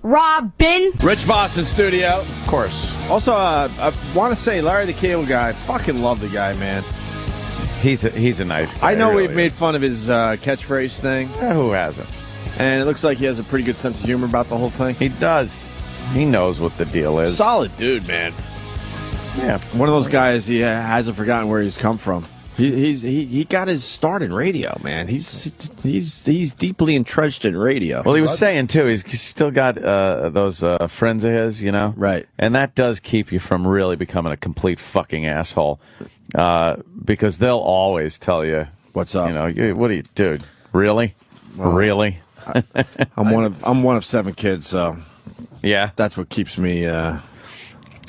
Robin. Rich Vos in studio. Of course. Also, I want to say Larry the Cable Guy. Fucking love the guy, man. He's a nice guy. I know really we've made fun of his catchphrase thing. Who hasn't? And it looks like he has a pretty good sense of humor about the whole thing. He does. He knows what the deal is. Solid dude, man. Yeah. One of those guys, he hasn't forgotten where he's come from. He got his start in radio, man. He's deeply entrenched in radio. Well, he was saying too, he's still got those friends of his, you know, right? And that does keep you from really becoming a complete fucking asshole, because they'll always tell you what's up. You know, what are you, dude? Really, really? I'm one of 7 kids, so yeah, that's what keeps me.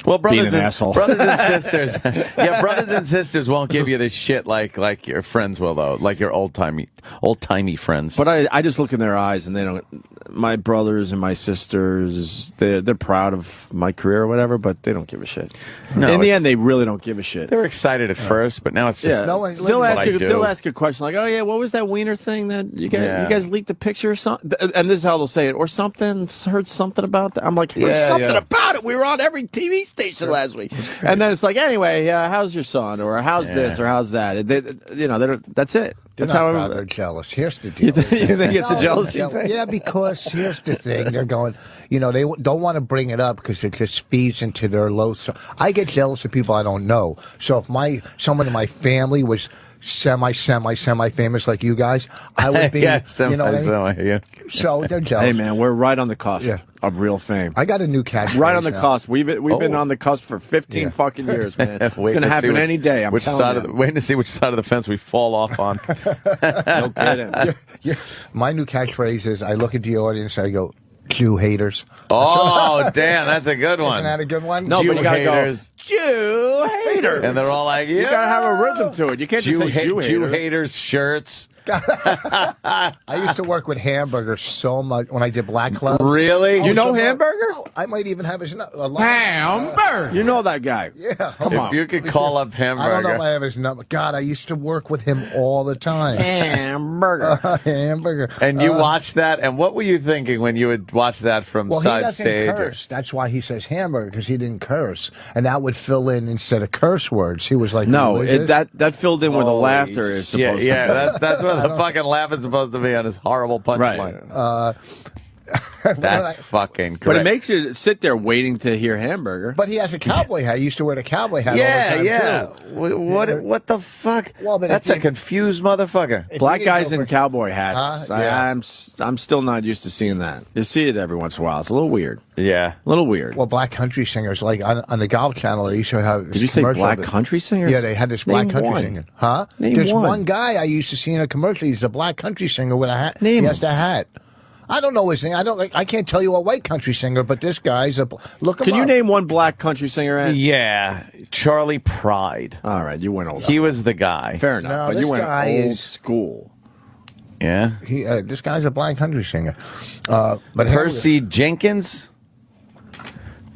Well, brothers and sisters, yeah, brothers and sisters won't give you this shit like your friends will, though, like your old timey friends. But I just look in their eyes, and they don't. My brothers and my sisters, they're proud of my career or whatever, but they don't give a shit. No, in the end, they really don't give a shit. They were excited at first, but now it's just they'll ask a question like, "Oh yeah, what was that wiener thing that you guys leaked a picture or something?" And this is how they'll say it, or something. Heard something about that. I'm like, heard something about it. We were on every TV station last week, and then it's like, anyway, how's your son, or how's this, or how's that? That's it. That's how they're jealous. Here's the deal. You think it's a jealousy thing? Yeah, because here's the thing. They're going, they don't want to bring it up because it just feeds into their low. So I get jealous of people I don't know. So if someone in my family was semi famous like you guys, I would be. Yeah, you know what I mean? Yeah. So they're jealous. Hey man, we're right on the cusp of real fame. I got a new catchphrase. Right on the cusp. We've been on the cusp for 15 fucking years, man. It's gonna happen any day. I'm telling you. Waiting to see which side of the fence we fall off on. No kidding. My new catchphrase is: I look into the audience, I go, Jew haters. Oh, damn, that's a good one. Isn't that a good one? No, Jew but you gotta haters. go, Jew haters. And they're all like, yeah. You gotta have a rhythm to it. You can't just say Jew haters. Jew haters shirts. I used to work with Hamburger so much when I did Black Club. Really? You know Hamburger? I might even have his number. Hamburger. You know that guy. Yeah. Come on. If you could call up Hamburger. I don't know if I have his number. God, I used to work with him all the time. Hamburger. Hamburger. And you watched that, and what were you thinking when you would watch that from side stage? He doesn't curse. That's why he says hamburger, because he didn't curse. And that would fill in instead of curse words. He was like, no, that filled in where the laughter is supposed to be. Yeah, that's where the fucking laugh is supposed to be on his horrible punchline. Right. That's fucking great. But it makes you sit there waiting to hear Hamburger. But he has a cowboy hat. He used to wear the cowboy hat all the time, too. What the fuck? Well, but that's a confused motherfucker. Black guys in cowboy hats. Yeah. I'm still not used to seeing that. You see it every once in a while. It's a little weird. Yeah. A little weird. Well, black country singers, like on the Golf Channel, they used to have. Did you say black country singers? Yeah, they had this black country singer. Huh? There's one guy I used to see in a commercial. He's a black country singer with a hat. He has the hat. I don't know his name. I can't tell you a white country singer, but this guy's a look. Can you name one black country singer? Ed? Yeah, Charlie Pride. All right, you went old. He was the guy. Fair enough, no, but you went old school. Yeah, this guy's a black country singer. But Percy Jenkins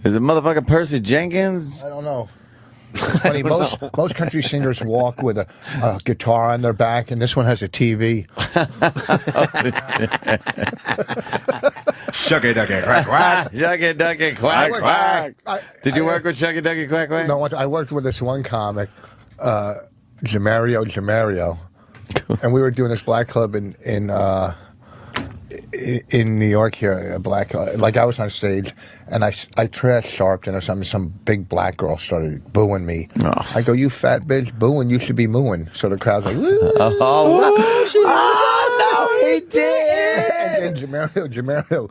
is it motherfucking Percy Jenkins? I don't know. It's funny, most country singers walk with a guitar on their back, and this one has a TV. Shucky ducky quack quack. Shucky ducky quack quack. Did you work with Shucky ducky quack quack? No, I worked with this one comic, Jamario, and we were doing this black club in New York here, a black, like I was on stage, and I trash Sharpton or something. Some big black girl started booing me. Oh. I go, "You fat bitch, booing! You should be mooing." So the crowd's like, "Woo!" No, he did. And then Jamario,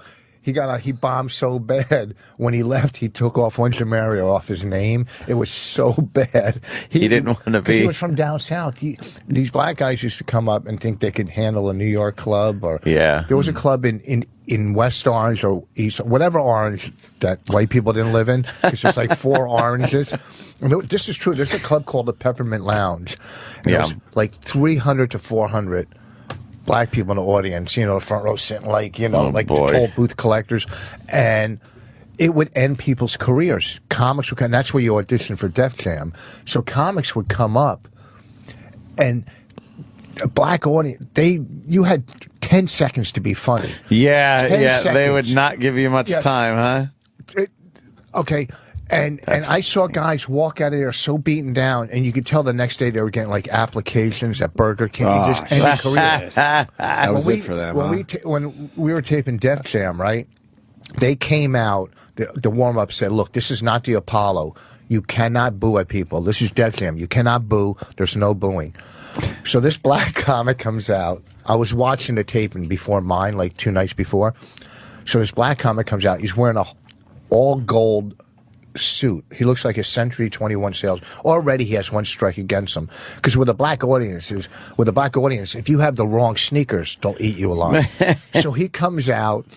he bombed so bad. When he left, he took off one Jamario off his name. It was so bad. He didn't want to be. He was from down south. These black guys used to come up and think they could handle a New York club. There was a club in West Orange or East, whatever Orange that white people didn't live in, because there's like 4 oranges. And this is true. There's a club called the Peppermint Lounge. And it was like 300 to 400 black people in the audience, the front row sitting like, the toll booth collectors. And it would end people's careers. Comics would come, and that's where you audition for Def Jam. So comics would come up, and a black audience, you had 10 seconds to be funny. Yeah, 10 yeah. seconds. They would not give you much time, huh? Okay. And I saw guys walk out of there so beaten down, and you could tell the next day they were getting like applications at Burger King. Just any career. That was it for them. When we were taping Def Jam, right? They came out. The warm up said, "Look, this is not the Apollo. You cannot boo at people. This is Def Jam. You cannot boo. There's no booing." So this black comic comes out. I was watching the taping before mine, like 2 nights before. So this black comic comes out. He's wearing a all gold suit. He looks like a Century 21 sales. Already he has one strike against him. Because with a black audience, if you have the wrong sneakers, they'll eat you alive. So he comes out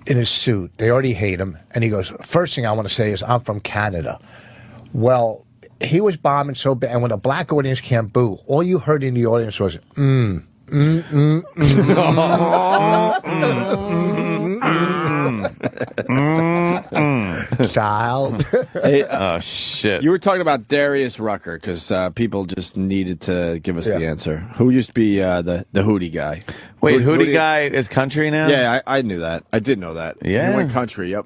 in his suit. They already hate him. And he goes, first thing I want to say is, I'm from Canada. Well, he was bombing so bad. And when a black audience can't boo, all you heard in the audience was, child. Hey, oh shit! You were talking about Darius Rucker because people just needed to give us the answer. Who used to be the Hootie guy? Wait, Hootie guy is country now? Yeah, I knew that. I did know that. Yeah, he went country. Yep.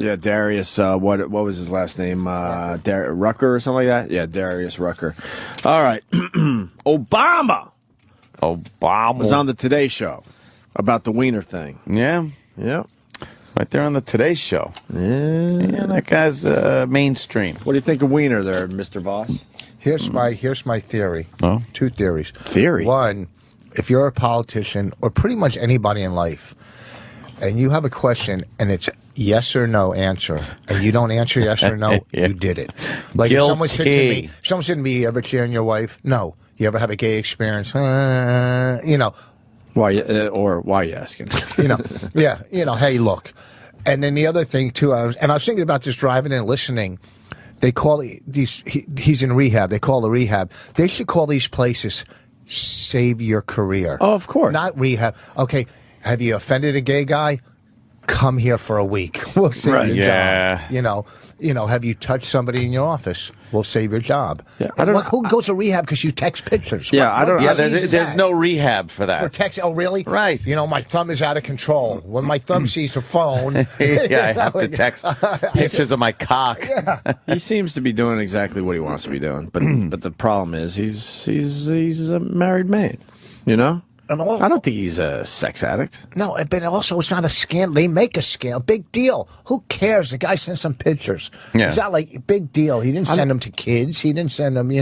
Yeah, Darius. What was his last name? Rucker or something like that. Yeah, Darius Rucker. All right, Obama was on the Today Show about the Weiner thing. Yeah. Yeah. Right there on the Today Show. Yeah, that guy's mainstream. What do you think of Weiner there, Mr. Vos? Here's my theory. Oh? 2 theories. Theory? One, if you're a politician or pretty much anybody in life, and you have a question and it's yes or no answer, and you don't answer yes or no, you did it. Like if someone said to me, you ever cheating your wife? No. You ever have a gay experience? You know. Why are you asking? Hey, look. And then the other thing too, I was thinking about this driving and listening. They call he's in rehab. They call the rehab. They should call these places Save Your Career. Oh, of course. Not rehab. Okay, have you offended a gay guy? Come here for a week. We'll save your job. Have you touched somebody in your office? We'll save your job. Yeah, I don't know. Who goes to rehab because you text pictures? Yeah, I don't know. Yeah, there's no rehab for that. For text? Oh, really? Right. My thumb is out of control. When my thumb sees a phone, I have to text pictures of my cock. Yeah. He seems to be doing exactly what he wants to be doing, but the problem is he's a married man. I don't think he's a sex addict. No, but also it's not a scandal. They make a scandal. Big deal. Who cares? The guy sent some pictures. Yeah. It's not like big deal. He didn't send them to kids. He didn't send them, I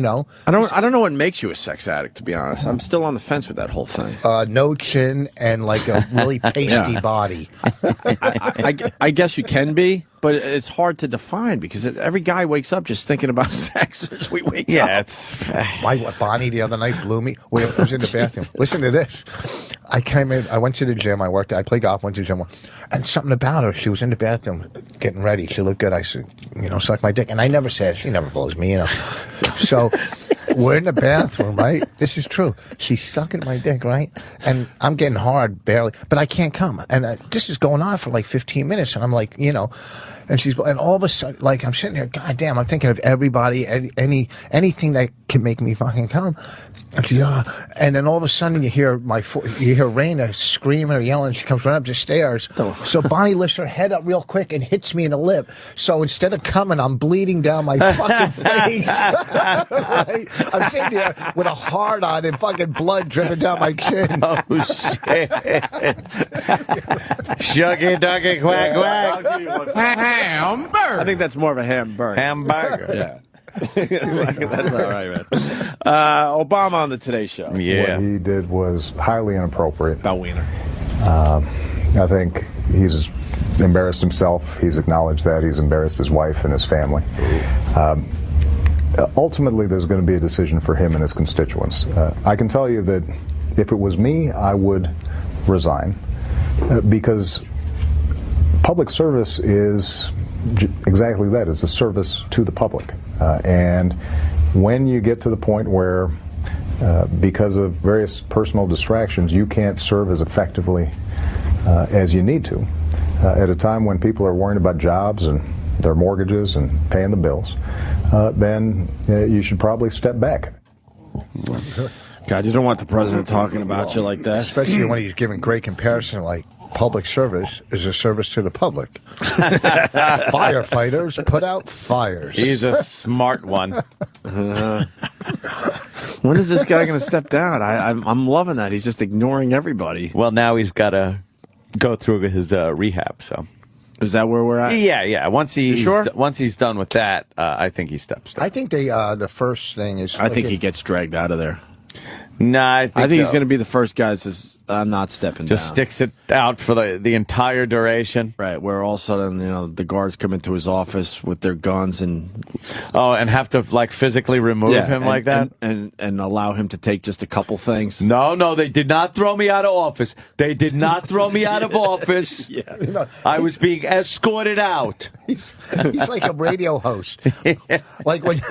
don't know what makes you a sex addict, to be honest. I'm still on the fence with that whole thing. No chin and like a really pasty body. I guess you can be. But it's hard to define because every guy wakes up just thinking about sex as we wake up. Yeah, it's... Bonnie the other night blew me. I was in the bathroom. Listen to this. I came in. I went to the gym. I played golf, went to the gym. And something about her. She was in the bathroom getting ready. She looked good. I said, suck my dick. And I never said, she never blows me, So... We're in the bathroom, right? This is true. She's sucking my dick, right? And I'm getting hard, barely, but I can't come. And this is going on for like 15 minutes. And I'm like, and all of a sudden, like I'm sitting there, goddamn, I'm thinking of everybody, anything that can make me fucking come. And then all of a sudden you hear Raina screaming or yelling. She comes running up the stairs. So Bonnie lifts her head up real quick and hits me in the lip. So instead of coming, I'm bleeding down my fucking face. Right? I'm sitting there with a hard on and fucking blood dripping down my chin. Oh shit! Shucky ducky quack quack. Hamburger. I think that's more of a hamburger. Hamburger. Yeah. That's all right, man. Obama on the Today Show. Yeah. What he did was highly inappropriate. About Weiner. I think he's embarrassed himself. He's acknowledged that. He's embarrassed his wife and his family. Ultimately, there's going to be a decision for him and his constituents. I can tell you that if it was me, I would resign because public service is exactly that. It's a service to the public. And when you get to the point where, because of various personal distractions, you can't serve as effectively as you need to, at a time when people are worrying about jobs and their mortgages and paying the bills, then you should probably step back. God, you don't want the president talking about you like that. Especially when he's giving great comparison, like public service is a service to the public. Firefighters put out fires. He's a smart one. When is this guy going to step down? I'm loving that. He's just ignoring everybody. Well, now he's got to go through his rehab, so. Is that where we're at? Yeah. Once he's done with that, I think he steps down. I think the first thing is... I think he gets dragged out of there. Nah, I think he's going to be the first guy that says, I'm not stepping down. Just sticks it out for the entire duration. Right, where all of a sudden, the guards come into his office with their guns and have to like physically remove him like that? And allow him to take just a couple things. No, they did not throw me out of office. They did not throw me out of office. I was being escorted out. He's like a radio host. Like when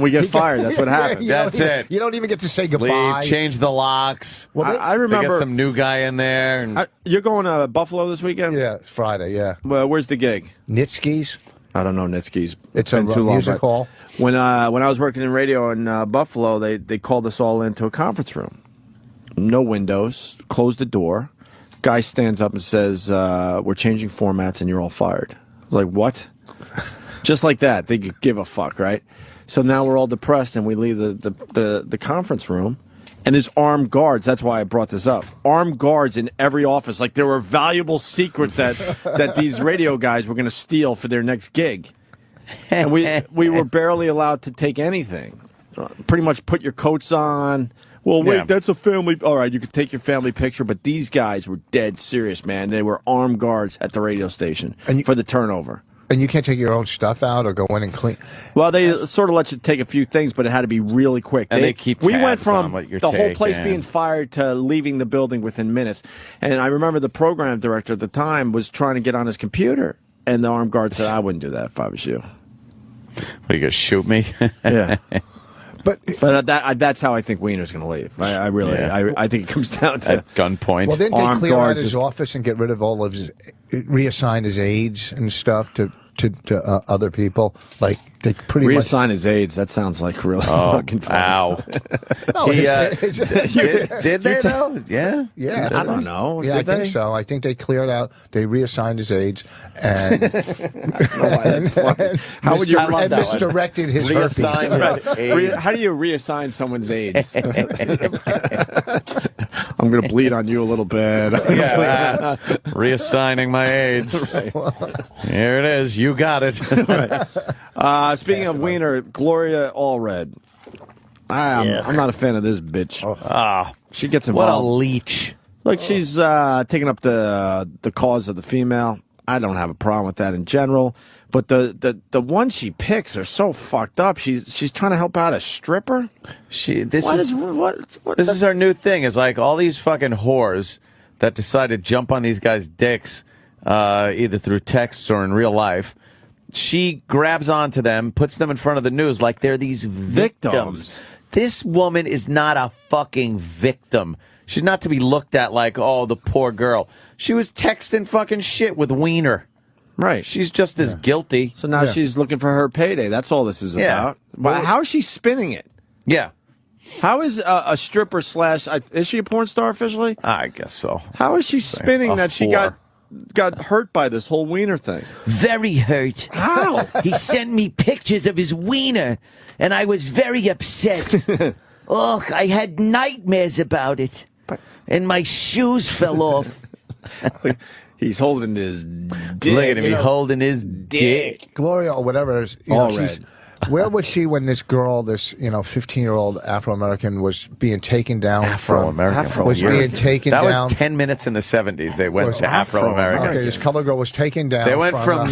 we get fired, that's what happens. That's it. You don't even get to say goodbye. Leave, change the locks. Well, I remember they got some new guy in there. And you're going to Buffalo this weekend? Yeah, it's Friday. Yeah. Well, where's the gig? Nitski's. I don't know Nitski's. It's a music hall. When I was working in radio in Buffalo, they called us all into a conference room. No windows. Closed the door. Guy stands up and says, "We're changing formats, and you're all fired." I was like, "What?" Just like that. They could give a fuck, right? So now we're all depressed, and we leave the conference room. And there's armed guards. That's why I brought this up. Armed guards in every office. Like there were valuable secrets that these radio guys were going to steal for their next gig. And we were barely allowed to take anything. Pretty much put your coats on. Well, wait, that's a family. All right, you could take your family picture. But these guys were dead serious, man. They were armed guards at the radio station for the turnover. And you can't take your own stuff out or go in and clean? Well, they sort of let you take a few things, but it had to be really quick. And they keep We went from the whole place being fired to leaving the building within minutes. And I remember the program director at the time was trying to get on his computer, and the armed guard said, "I wouldn't do that if I was you." What, are you going to shoot me? Yeah. But that's how I think Weiner's going to leave. I think it comes down to at gunpoint. Well, didn't they clear out his office and get rid of all of his, reassign his aides and stuff to other people? Like they pretty reassign his aides. That sounds like really fucking funny. Ow. No, did they though? Yeah. Yeah. I don't know. Yeah, I think so. I think they cleared out. They reassigned his aides and how would you misdirected his herpes? How do you reassign someone's aides? I'm going to bleed on you a little bit. Reassigning my aides. Right. Here it is. You got it. Right. Speaking of Weiner, Gloria Allred. I'm not a fan of this bitch. She gets involved. What a leech. Look, she's taking up the cause of the female. I don't have a problem with that in general. But the ones she picks are so fucked up. She's trying to help out a stripper. This is our new thing. Is like all these fucking whores that decide to jump on these guys' dicks, either through texts or in real life. She grabs onto them, puts them in front of the news like they're these victims. This woman is not a fucking victim. She's not to be looked at like, oh, the poor girl. She was texting fucking shit with Weiner. Right. She's just as guilty. So now she's looking for her payday. That's all this is about. Well, how is she spinning it? Yeah. How is a stripper slash... Is she a porn star officially? I guess so. How is she spinning that she got hurt by this whole Weiner thing? Very hurt. How? He sent me pictures of his wiener, and I was very upset. Ugh, I had nightmares about it. And my shoes fell off. He's holding his dick. Look at him, he's holding his dick. Gloria or whatever. Where was she when this girl, this 15-year-old Afro-American, was being taken down Afro-American. Was being taken down. That was 10 minutes in the 70s. They went to Afro-American. Okay, this color girl was taken down. They went from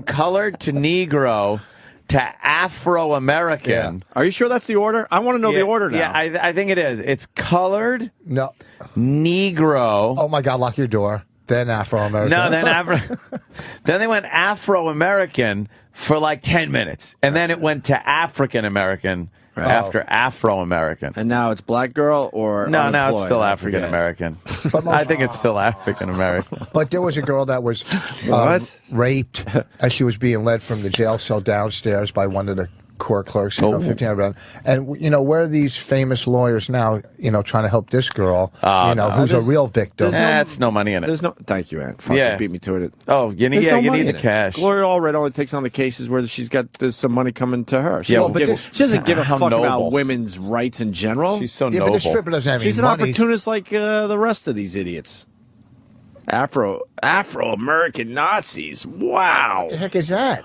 colored to Negro to Afro-American. Yeah. Are you sure that's the order? I want to know the order now. Yeah, I think it is. It's colored, no, Negro. Oh my God! Lock your door. Then Afro-American. No, then they went Afro-American for like 10 minutes, and then it went to African-American after Afro-American. And now it's black girl or no? Now it's still African-American. I think it's still African-American. But there was a girl that was raped as she was being led from the jail cell downstairs by one of the court clerks, 15 and where are these famous lawyers now? Trying to help this girl, who's a real victim. That's no money in it. There's no. Thank you, Ant. You beat me to it. Oh, you need the cash. Gloria Allred only takes on the cases where there's some money coming to her. She doesn't give a fuck about women's rights in general. She's so noble. But the stripper doesn't have any She's an money. opportunist like the rest of these idiots. Afro-American Nazis. Wow. What the heck is that?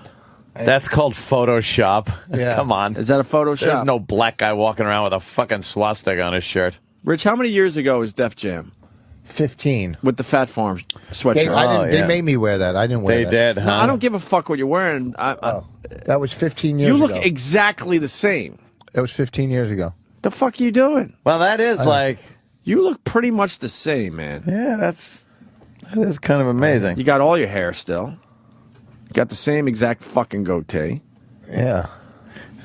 That's called Photoshop. Yeah. Come on. Is that a Photoshop? There's no black guy walking around with a fucking swastika on his shirt. Rich, how many years ago was Def Jam? 15. With the Fat Farm sweatshirt. They made me wear that. I didn't wear that. They did, huh? No, I don't give a fuck what you're wearing. That was 15 years ago. You look exactly the same. It was 15 years ago. The fuck are you doing? Well, that is You look pretty much the same, man. Yeah, that is kind of amazing. You got all your hair still. You got the same exact fucking goatee. Yeah.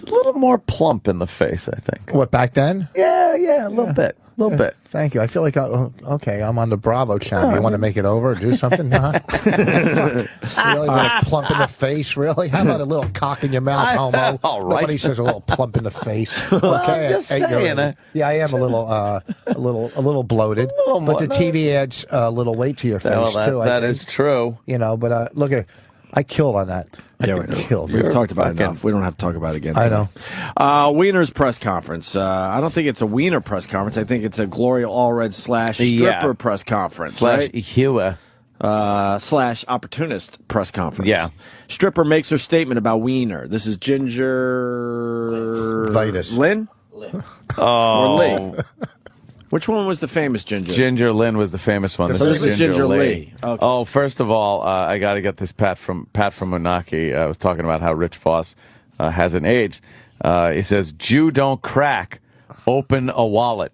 A little more plump in the face, I think. What, back then? Yeah, a little bit. A little bit. Thank you. I feel like, I'm on the Bravo channel. You want to make it over or do something? Huh? Really, like plump in the face, really? How about a little cock in your mouth, homo? All right. Nobody says a little plump in the face. Well, I'm just saying. Yeah, I am a little bloated. But the TV adds a little weight to your face, too. That is true. But look at I killed on that. Killed. We've talked about it enough. We don't have to talk about it again today. I know. Wiener's press conference. I don't think it's a Wiener press conference. I think it's a Gloria Allred /stripper press conference. /Hua. / opportunist press conference. Yeah. Stripper makes her statement about Wiener. This is Ginger... Vitus. Lynn? Oh. Or Lee? Which one was the famous Ginger? Ginger Lynn was the famous one. This is Ginger Lee. Okay. Oh, first of all, I got to get this Pat from Monaki. I was talking about how Rich Vos hasn't aged. He says, "Jew don't crack, open a wallet."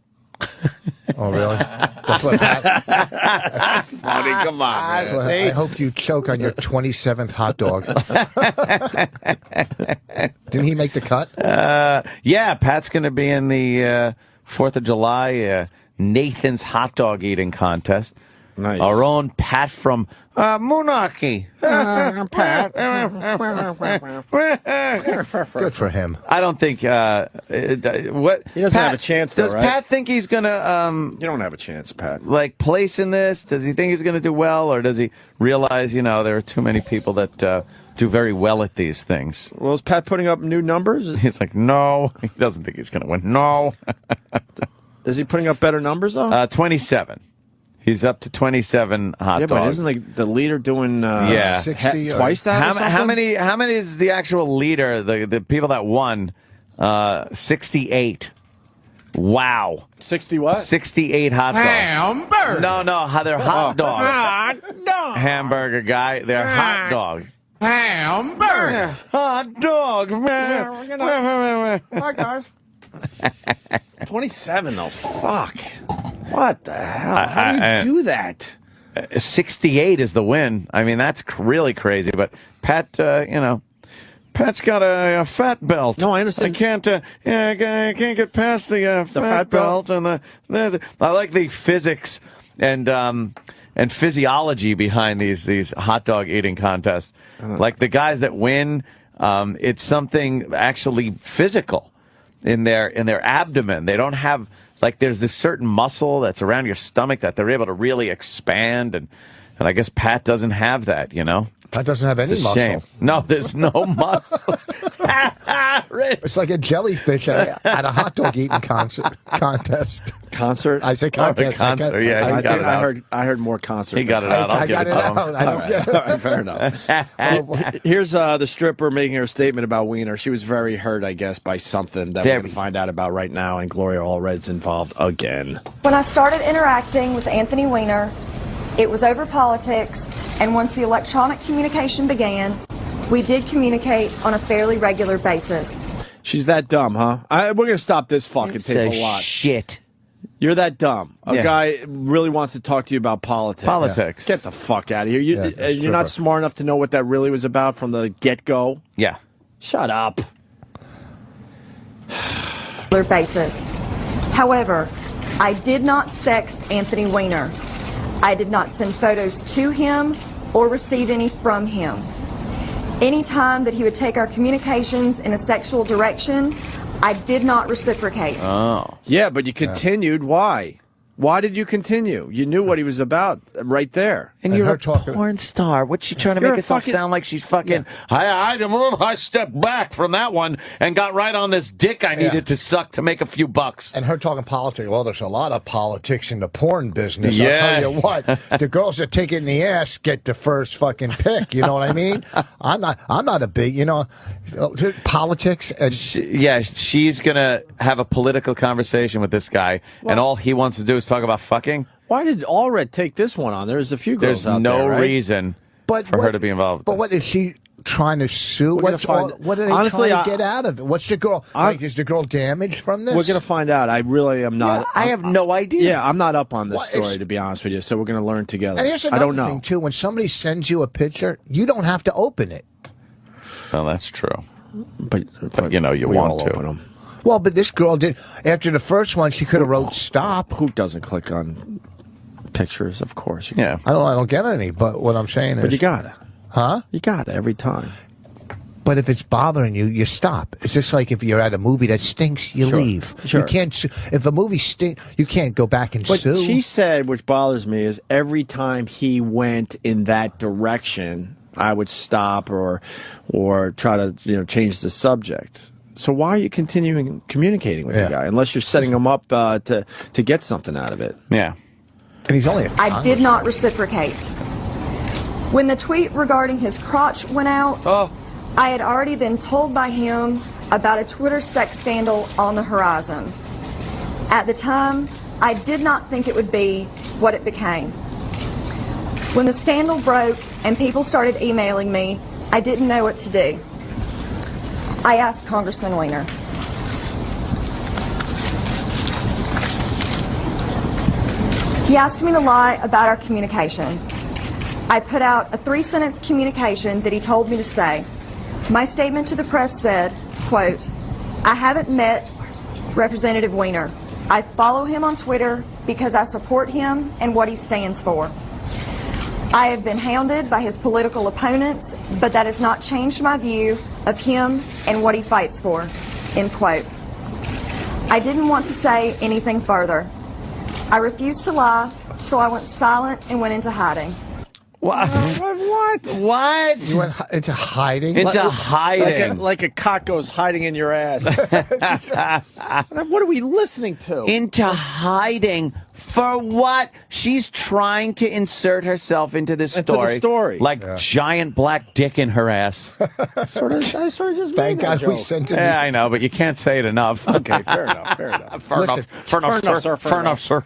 Oh, really? That's what happened. That's funny. Come on, man. I hope you choke on your 27th hot dog. Didn't he make the cut? Yeah, Pat's going to be in the 4th of July Nathan's hot dog eating contest. Nice. Our own Pat from Monarchy. Pat. Good for him. I don't think what he doesn't have a chance. Though, does Pat think he's gonna? You don't have a chance, Pat. Like place in this? Does he think he's gonna do well, or does he realize there are too many people that do very well at these things? Well, is Pat putting up new numbers? He's like, no, he doesn't think he's gonna win. No. Is he putting up better numbers though? 27. He's up to 27 hot dogs. Yeah, but isn't the leader doing 60 twice that? How many is the actual leader? The people that won 68. Wow. 60 what? 68 hot dogs. Hamburger. No, they're hot dogs. Hot dog. Hamburger guy, they're hot dogs. Hamburger. Hot dog. Hi guys. 27 though. Fuck. What the hell? How do you do that? 68 is the win. I mean, that's really crazy. But Pat, Pat's got a fat belt. No, I understand. I can't get past the fat belt. And I like the physics and physiology behind these hot dog eating contests. Like the guys that win, it's something actually physical in their abdomen. They don't have. Like there's this certain muscle that's around your stomach that they're able to really expand, and I guess Pat doesn't have that, Pat doesn't have any muscle. Shame. No, there's no muscle. It's like a jellyfish at a hot dog eating contest. Concert? I say contest. Concert, yeah. I heard more concert. He got it out. I'll give it to him. All right, fair enough. Here's the stripper making her statement about Wiener. She was very hurt, I guess, by something that we're going to find out about right now, and Gloria Allred's involved again. When I started interacting with Anthony Weiner, it was over politics, and once the electronic communication began, we did communicate on a fairly regular basis. She's that dumb, huh? We're going to stop this fucking tape a lot. Shit. You're that dumb. A guy really wants to talk to you about politics. Politics. Get the fuck out of here. You're not smart enough to know what that really was about from the get-go? Yeah. Shut up. Basis. However, I did not sext Anthony Weiner. I did not send photos to him or receive any from him. Any time that he would take our communications in a sexual direction, I did not reciprocate. Oh. Yeah, but you continued. Why? Why did you continue? You knew what he was about right there. And you're a porn star. What's she trying to make herself sound like she's fucking... I stepped back from that one and got right on this dick I needed to suck to make a few bucks. And her talking politics. Well, there's a lot of politics in the porn business. I'll tell you what. The girls that take it in the ass get the first fucking pick. You know what I mean? I'm not a big, politics. And she's going to have a political conversation with this guy, and all he wants to do is talk about fucking. Why did Allred take this one on? There's a few girls out there, right? There's no reason for her to be involved. But what is she trying to sue? What are they trying to get out of it? What's the girl? Is the girl damaged from this? We're going to find out. I really am not. Yeah, I have no idea. Yeah, I'm not up on this story, to be honest with you. So we're going to learn together. And here's another thing, too. When somebody sends you a picture, you don't have to open it. Well, that's true. But you want to. Open them. Well, but this girl did. After the first one, she could have wrote stop. Who doesn't click on pictures? Of course. Yeah. I don't get any, but what I'm saying is. But you gotta. Huh? You gotta every time. But if it's bothering you, you stop. It's just like if you're at a movie that stinks, you leave. Sure. You can't. If a movie stinks, you can't go back and sue. But she said, which bothers me, is every time he went in that direction, I would stop or try to change the subject. So why are you continuing communicating with the guy unless you're setting him up to get something out of it? Yeah. And he's only. I did not reciprocate. When the tweet regarding his crotch went out, I had already been told by him about a Twitter sex scandal on the horizon. At the time, I did not think it would be what it became. When the scandal broke and people started emailing me, I didn't know what to do. I asked Congressman Weiner. He asked me to lie about our communication. I put out a 3-sentence communication that he told me to say. My statement to the press said, quote, I haven't met Representative Weiner. I follow him on Twitter because I support him and what he stands for. I have been hounded by his political opponents, but that has not changed my view of him and what he fights for, end quote. I didn't want to say anything further. I refused to lie, so I went silent and went into hiding. What? What? You went into hiding? Into hiding. Like a cock goes hiding in your ass. What are we listening to? Into hiding. For what? She's trying to insert herself into this story. Into the story. Like giant black dick in her ass. I sort of just Thank made that God joke. we sent it. Yeah, I know, but you can't say it enough. Okay, fair enough. Fair enough, sir.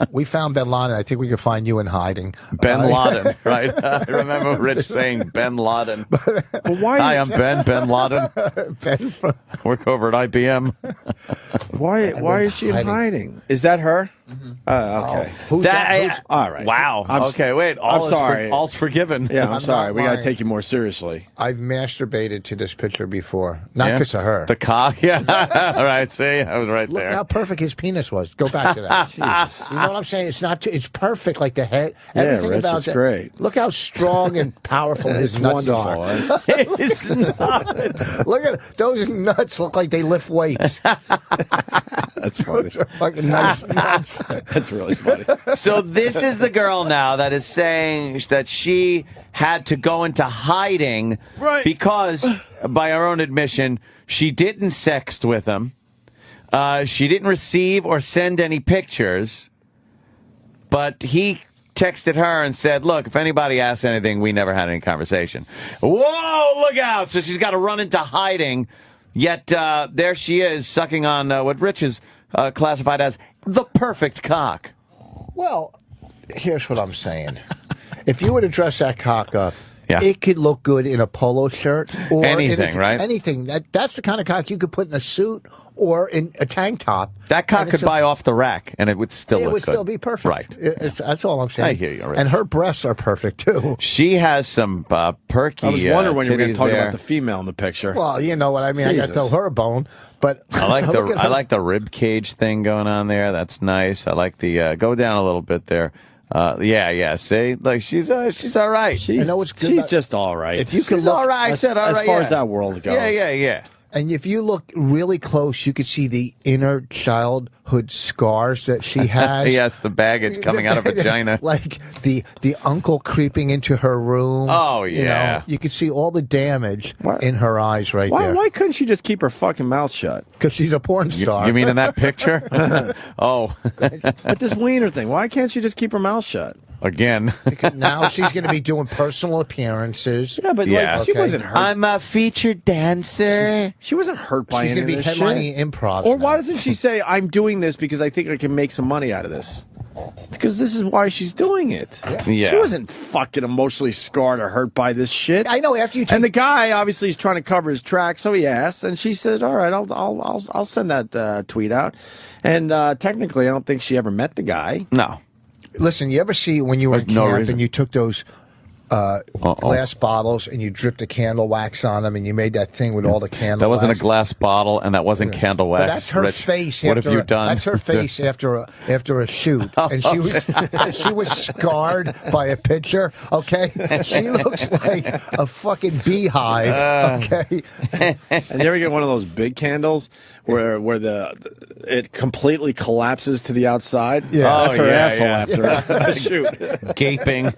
We found Bin Laden. I think we could find you in hiding. Ben Laden, right? I remember Rich saying Ben Laden. Hi, I'm Ben Laden. Work over at IBM. Why is she hiding? Is that her? Okay. All right. Wow. Okay, wait. I'm sorry. All's forgiven. Yeah, I'm sorry. We got to take you more seriously. I've masturbated to this picture before. Not because of her. The cock? Yeah. All right. See? I was right there. Look how perfect his penis was. Go back to that. Jesus. You know what I'm saying? It's not. It's perfect. Like the head. Everything Rich, about it's it. Great. Look how strong and powerful his nuts are. It's not. Look at those nuts. Look like they lift weights. That's funny. Like nice nuts. That's really funny. So this is the girl now that is saying that she had to go into hiding because, by her own admission, she didn't sext with him. She didn't receive or send any pictures, but he texted her and said, look, if anybody asks anything, we never had any conversation. Whoa, look out. So she's got to run into hiding, yet there she is sucking on what Rich is classified as the perfect cock. Well, here's what I'm saying. If you were to dress that cock up, Yeah. It could look good in a polo shirt or anything, right? Anything. That's the kind of cock you could put in a suit or in a tank top. That cock could buy off the rack, and it would still look good. It would still be perfect. Right. That's all I'm saying. I hear you. Right. And her breasts are perfect, too. She has some perky I was wondering when you were going to talk there. about the female in the picture. Well, you know what I mean. Jesus. I got to throw her a bone. But I like the rib cage thing going on there. That's nice. I like the go down a little bit there. Yeah. See, like she's all right. She's just all right. If you can She's look, all right. I said all right. As far as that world goes. Yeah. and if you look really close, you could see the inner childhood scars that she has. Yes, the baggage coming out of vagina. Like the uncle creeping into her room. Oh, yeah. You could see all the damage in her eyes there. Why couldn't she just keep her fucking mouth shut? Because she's a porn star. You mean in that picture? Oh. But this wiener thing, why can't she just keep her mouth shut? Again. Now she's going to be doing personal appearances. Yeah, but she wasn't hurt. I'm a featured dancer. She wasn't hurt by She's any going of to this be shit. headlining improv. Or why doesn't she say, I'm doing this because I think I can make some money out of this? Because this is why she's doing it. Yeah. She wasn't fucking emotionally scarred or hurt by this shit. I know. After you and the guy obviously is trying to cover his tracks, so he asked, and she said, "All right, I'll send that tweet out." And technically, I don't think she ever met the guy. No. Listen, you ever see when you were in camp and you took those glass bottles and you dripped the candle wax on them and you made that thing with all the candle That wasn't wax? a glass bottle and that wasn't candle wax. But that's her Rich. face. What have you done? That's her face after a shoot, and she was scarred by a picture. Okay, she looks like a fucking beehive. Okay, and you ever get one of those big candles where it completely collapses to the outside? Yeah, that's her asshole after the shoot, gaping.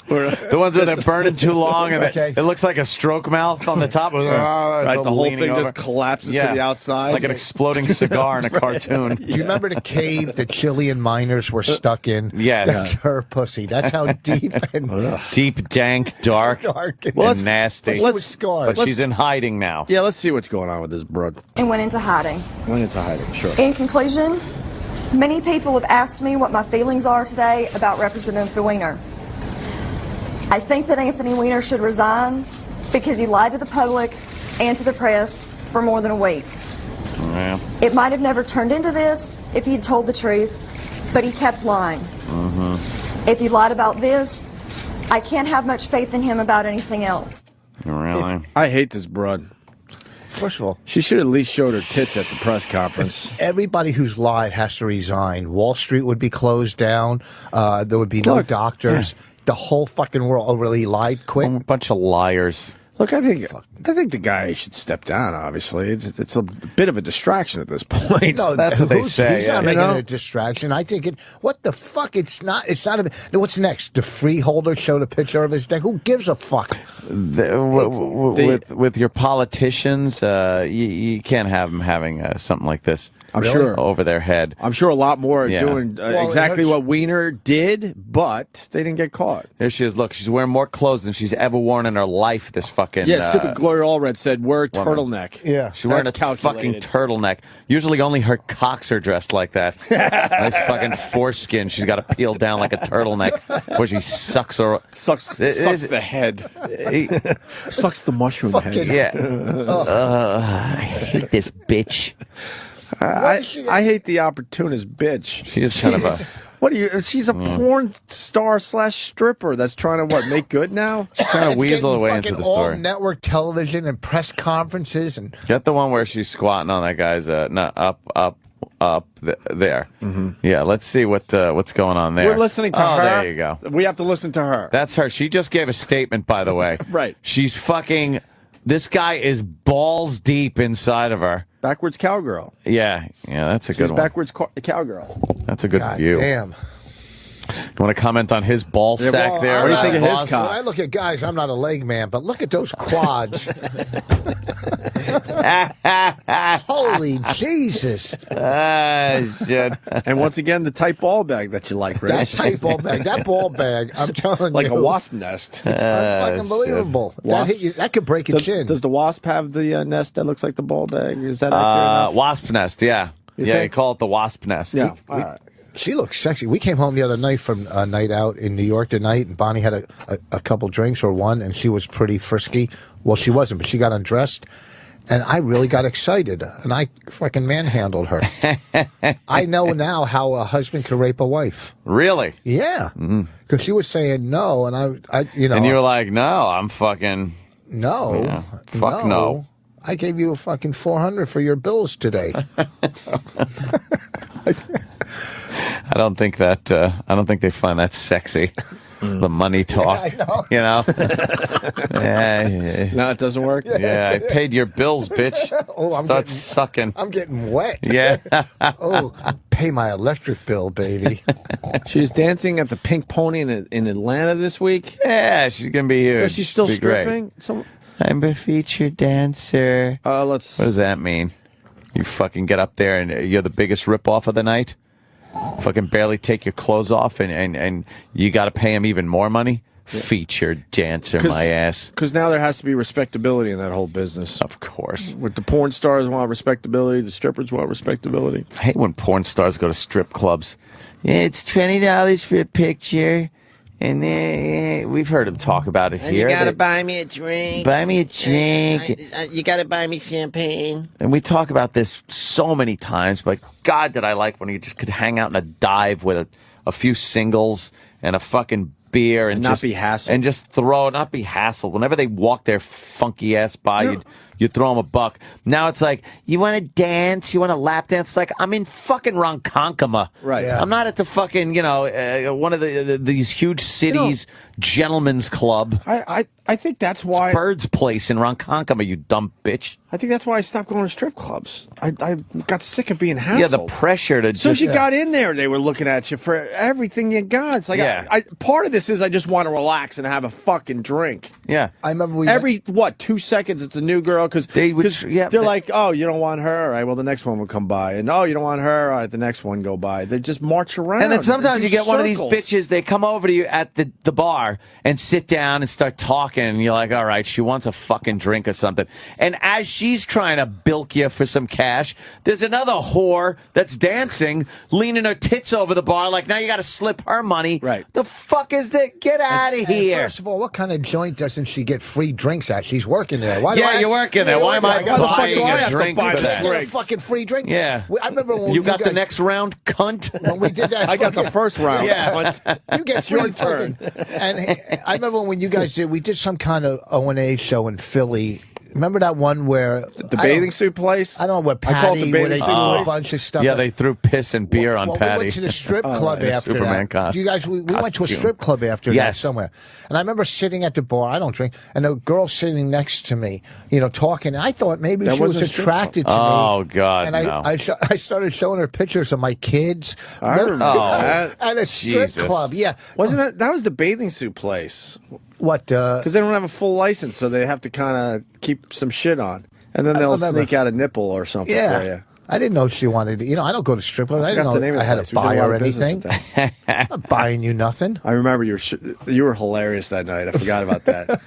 The ones that are burning too long and it looks like a stroke mouth on the top. Right, the whole thing just collapses to the outside. Like an exploding cigar in a cartoon. Do you remember the cave that Chilean miners were stuck in? Yes. That's her pussy. That's how deep and deep, dank, dark and nasty. But she's in hiding now. Yeah, let's see what's going on with this broad. And went into hiding. Sure. In conclusion, many people have asked me what my feelings are today about Representative Weiner. I think that Anthony Weiner should resign because he lied to the public and to the press for more than a week. Yeah. It might have never turned into this if he had told the truth, but he kept lying. If he lied about this, I can't have much faith in him about anything else. Really? I hate this broad. First of all, she should at least showed her tits at the press conference. Everybody who's lied has to resign. Wall Street would be closed down. There would be no doctors. Yeah. The whole fucking world really lied quick. A bunch of liars. Look, I think the guy should step down. Obviously, it's a bit of a distraction at this point. No, that's what they say. He's not making a distraction. I think what the fuck? It's not. What's next? The freeholder showed a picture of his dick. Who gives a fuck? With your politicians, you can't have them having something like this. I'm sure over their head. I'm sure a lot more are doing exactly what Weiner did, but they didn't get caught. There she is. Look, she's wearing more clothes than she's ever worn in her life. This fucking stupid Gloria Allred said wear a turtleneck. Yeah, she's wearing a fucking turtleneck. Usually, only her cocks are dressed like that. Like fucking foreskin. She's got to peel down like a turtleneck, where she sucks the head, sucks the mushroom head. Yeah. I hate this bitch. I hate the opportunist bitch. She is kind of a... What are you? She's a porn star / stripper that's trying to make good now. She's trying to weasel her way into the story. All network television and press conferences and get the one where she's squatting on that guy's up there. Yeah, let's see what's going on there. We're listening to her. There you go. We have to listen to her. That's her. She just gave a statement, by the way. Right. She's fucking. This guy is balls deep inside of her. Backwards cowgirl. Yeah, that's a good one. Backwards cowgirl. That's a good view. Damn. You want to comment on his ball sack there? What do you think of his cock? When I look at guys, I'm not a leg man, but look at those quads. Holy Jesus. Shit. And once again, the tight ball bag that you like, Rich. That tight ball bag. That ball bag, I'm telling like you. Like a wasp nest. It's unbelievable. That could break a chin. Does the wasp have the nest that looks like the ball bag? Is that accurate enough? Wasp nest, yeah. You call it the wasp nest. Yeah. She looks sexy. We came home the other night from a night out in New York tonight, and Bonnie had a couple drinks or one, and she was pretty frisky. Well, she wasn't, but she got undressed, and I really got excited, and I fucking manhandled her. I know now how a husband can rape a wife. Really? Yeah. Because she was saying no, and I And you were like, no, I'm fucking... No. Yeah. Fuck no. I gave you a fucking $400 for your bills today. I don't think they find that sexy. The money talk, yeah, No, it doesn't work. Yeah, I paid your bills, bitch. Start sucking. I'm getting wet. Yeah. Pay my electric bill, baby. She's dancing at the Pink Pony in Atlanta this week. Yeah, she's gonna be here. So she's still stripping. I'm a featured dancer. What does that mean? You fucking get up there and you're the biggest ripoff of the night? Fucking barely take your clothes off and you got to pay him even more money? Yeah. Featured dancer, my ass. Because now there has to be respectability in that whole business. Of course. With the porn stars want respectability, the strippers want respectability. I hate when porn stars go to strip clubs. Yeah, it's $20 for a picture. And then we've heard him talk about it here. You gotta buy me a drink. Buy me a drink. You gotta buy me champagne. And we talk about this so many times, but God, did I like when you just could hang out in a dive with a few singles and a fucking beer and not be hassled. And just not be hassled. Whenever they walk their funky ass by, you'd throw them $1. Now it's like, you want to dance? You want to lap dance? It's like, I'm in fucking Ronkonkoma. Right. Yeah. I'm not at the fucking, one of these huge cities, gentlemen's club. I think that's why. It's Bird's Place in Ronkonkoma, you dumb bitch. I think that's why I stopped going to strip clubs. I got sick of being hassled. Yeah, the pressure to as soon as you got in there, they were looking at you for everything you got. It's like, part of this is I just want to relax and have a fucking drink. Yeah. I remember every 2 seconds it's a new girl because they're like, oh, you don't want her? All right, well, the next one will come by. And, oh, you don't want her? All right, the next one go by. They just march around. And then sometimes you get one of these bitches, they come over to you at the bar and sit down and start talking. And you're like, all right, she wants a fucking drink or something. And as she's trying to bilk you for some cash, there's another whore that's dancing, leaning her tits over the bar like, now you got to slip her money. Right. The fuck is that? Get out of here. First of all, what kind of joint doesn't she get free drinks at? She's working there. You're working there. Why am I buying a drink for that? Get a fucking free drink? Yeah. I remember when you got the next round, cunt? When we did that. I got the first round. Yeah. You get your turn. And I remember when you guys we did some kind of O&A show in Philly. Remember that one where the bathing suit place? I don't know what Patty. I call it the bathing suit place. A bunch of stuff. Yeah, they threw piss and beer on Patty. We went to the strip club after Superman that. You guys, we went to a strip club after that somewhere, and I remember sitting at the bar. I don't drink, and the girl sitting next to me, talking. And I thought maybe she was attracted to me. Oh God, and I started showing her pictures of my kids. I remember that. At a strip club. Yeah, wasn't that was the bathing suit place? What? Because they don't have a full license, so they have to kind of keep some shit on, and then they'll sneak out a nipple or something for you. I didn't know she wanted to. I don't go to strip clubs. I didn't know I had to buy her anything. I'm not buying you nothing. I remember you were hilarious that night. I forgot about that.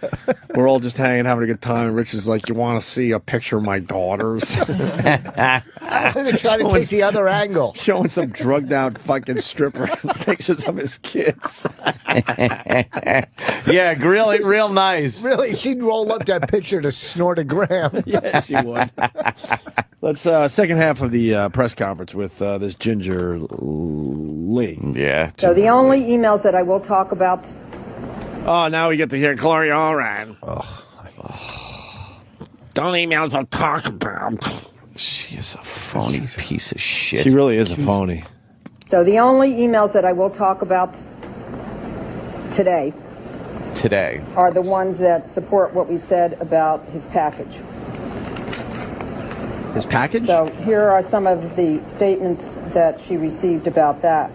We're all just hanging, having a good time. And Rich is like, "You want to see a picture of my daughters?" I'm trying to take the other angle, showing some drugged out fucking stripper pictures of his kids. Yeah, really, real nice. Really, she'd roll up that picture to snort a gram. Yeah, she would. Let's second half of the press conference with this Ginger Lee. Yeah. So the only emails that I will talk about. Oh, now we get to hear Gloria Allred. The only emails I'll talk about. She is a phony piece of shit. She really is a phony. So the only emails that I will talk about today are the ones that support what we said about his package. His package? So here are some of the statements that she received about that.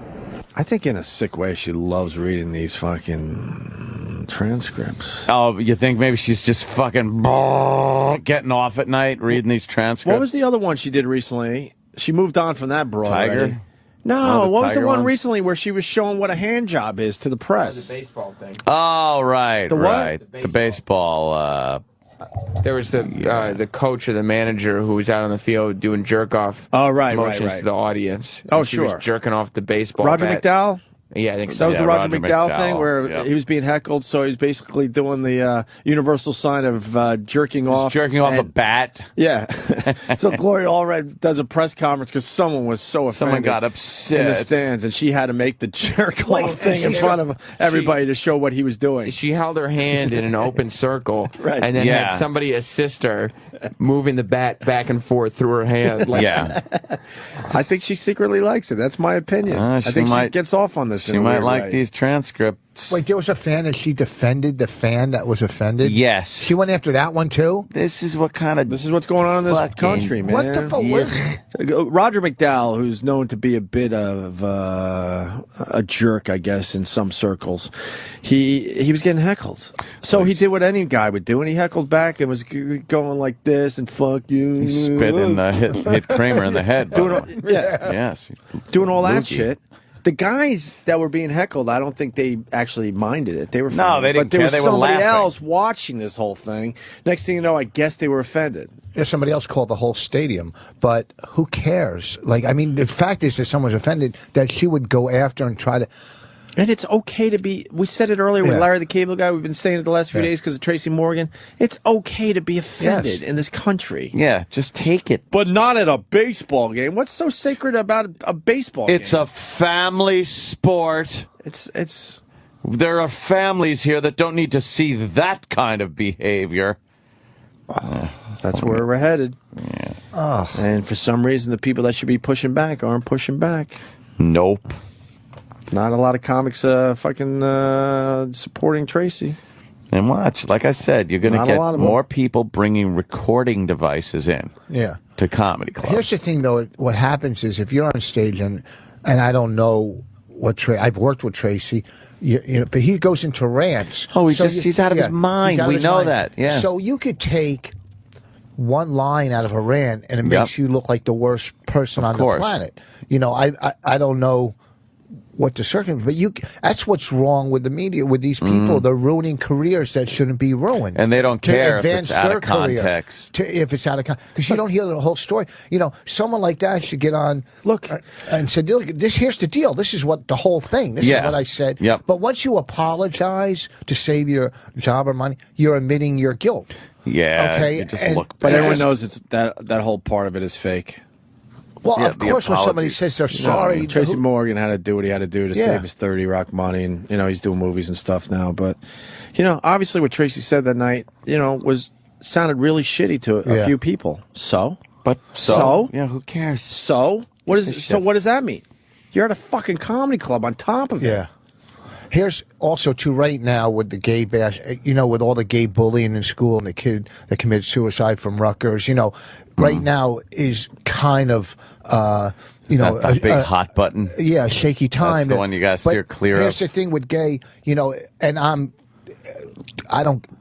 I think in a sick way she loves reading these fucking transcripts. Oh, you think maybe she's just fucking getting off at night reading these transcripts? What was the other one she did recently? She moved on from that broad. Tiger? Already. No, what was the one ones? recently where she was showing what a hand job is to the press? The baseball thing. Oh, right, the what? right. The baseball. There was the coach or the manager who was out on the field doing jerk off motions to the audience. Oh, she sure. was jerking off the baseball Roger bat. McDowell? Yeah, I think so. That was the Roger Roger McDowell McDowell, thing where he was being heckled, so he was basically doing the universal sign of jerking off. Jerking off a bat. Yeah. So Gloria Allred does a press conference because someone was so offended. Someone got upset in the stands, and she had to make the jerk off thing in front of everybody to show what he was doing. She held her hand in an open circle, Right. and then Yeah. had somebody assist her, moving the bat back and forth through her hand. Like, Yeah. I think she secretly likes it. That's my opinion. I think she gets off on this. She might like these transcripts. Wait, there was a fan that she defended the fan that was offended? Yes. She went after that one, too? This is what's going on in this country, man. What the fuck? Roger McDowell, who's known to be a bit of a jerk, I guess, in some circles, he was getting heckled. So he did what any guy would do, and he heckled back and was going like this and fuck you. He spit in the hit Kramer in the head. Yes. Doing all that shit. The guys that were being heckled, I don't think they actually minded it. They were No, fine. they didn't But there care. was They were somebody laughing. else watching this whole thing. Next thing you know, I guess they were offended. Yeah, somebody else called the whole stadium, but who cares? Like, I mean, the fact is that someone's offended that she would go after and try to. And it's okay to be. We said it earlier with Larry the Cable Guy. We've been saying it the last few days because of Tracy Morgan. It's okay to be offended in this country. Yeah, just take it. But not at a baseball game. What's so sacred about a baseball game? It's a family sport. It's. There are families here that don't need to see that kind of behavior. That's where we're headed. Yeah. And for some reason, the people that should be pushing back aren't pushing back. Nope. Not a lot of comics supporting Tracy. And watch, like I said, you're going to Not a get lot of more people bringing recording devices in to comedy clubs. Here's the thing, though. What happens is if you're on stage, and I don't know what I've worked with Tracy, you know, but he goes into rants. Oh, he's out of his mind. We know that. Yeah. So you could take one line out of a rant, and it makes you look like the worst person on the planet. You know, I don't know what the circumstance, but that's what's wrong with the media, with these people. They're ruining careers that shouldn't be ruined. And they don't care if it's out of context. If it's out of context. Because you don't hear the whole story. You know, someone like that should get on, and say, look, here's the deal. This is what the whole thing, this is what I said. Yep. But once you apologize to save your job or money, you're admitting your guilt. Yeah. Okay. You just look But bad. everyone knows it's that whole part of it is fake. Well, of course, when somebody says they're sorry. Tracy Morgan had to do what he had to do to save his 30 Rock money, and, you know, he's doing movies and stuff now. But, you know, obviously what Tracy said that night, you know, sounded really shitty to a few people. So? But so? Yeah, who cares? So? What does that mean? You're at a fucking comedy club on top of it. Yeah. Here's also, too, right now with the gay bash, you know, with all the gay bullying in school and the kid that committed suicide from Rutgers, you know, right now is kind of, you know, a big hot button. Yeah, shaky time. That's the one you got to steer clear of. Here's the thing with gay, you know, and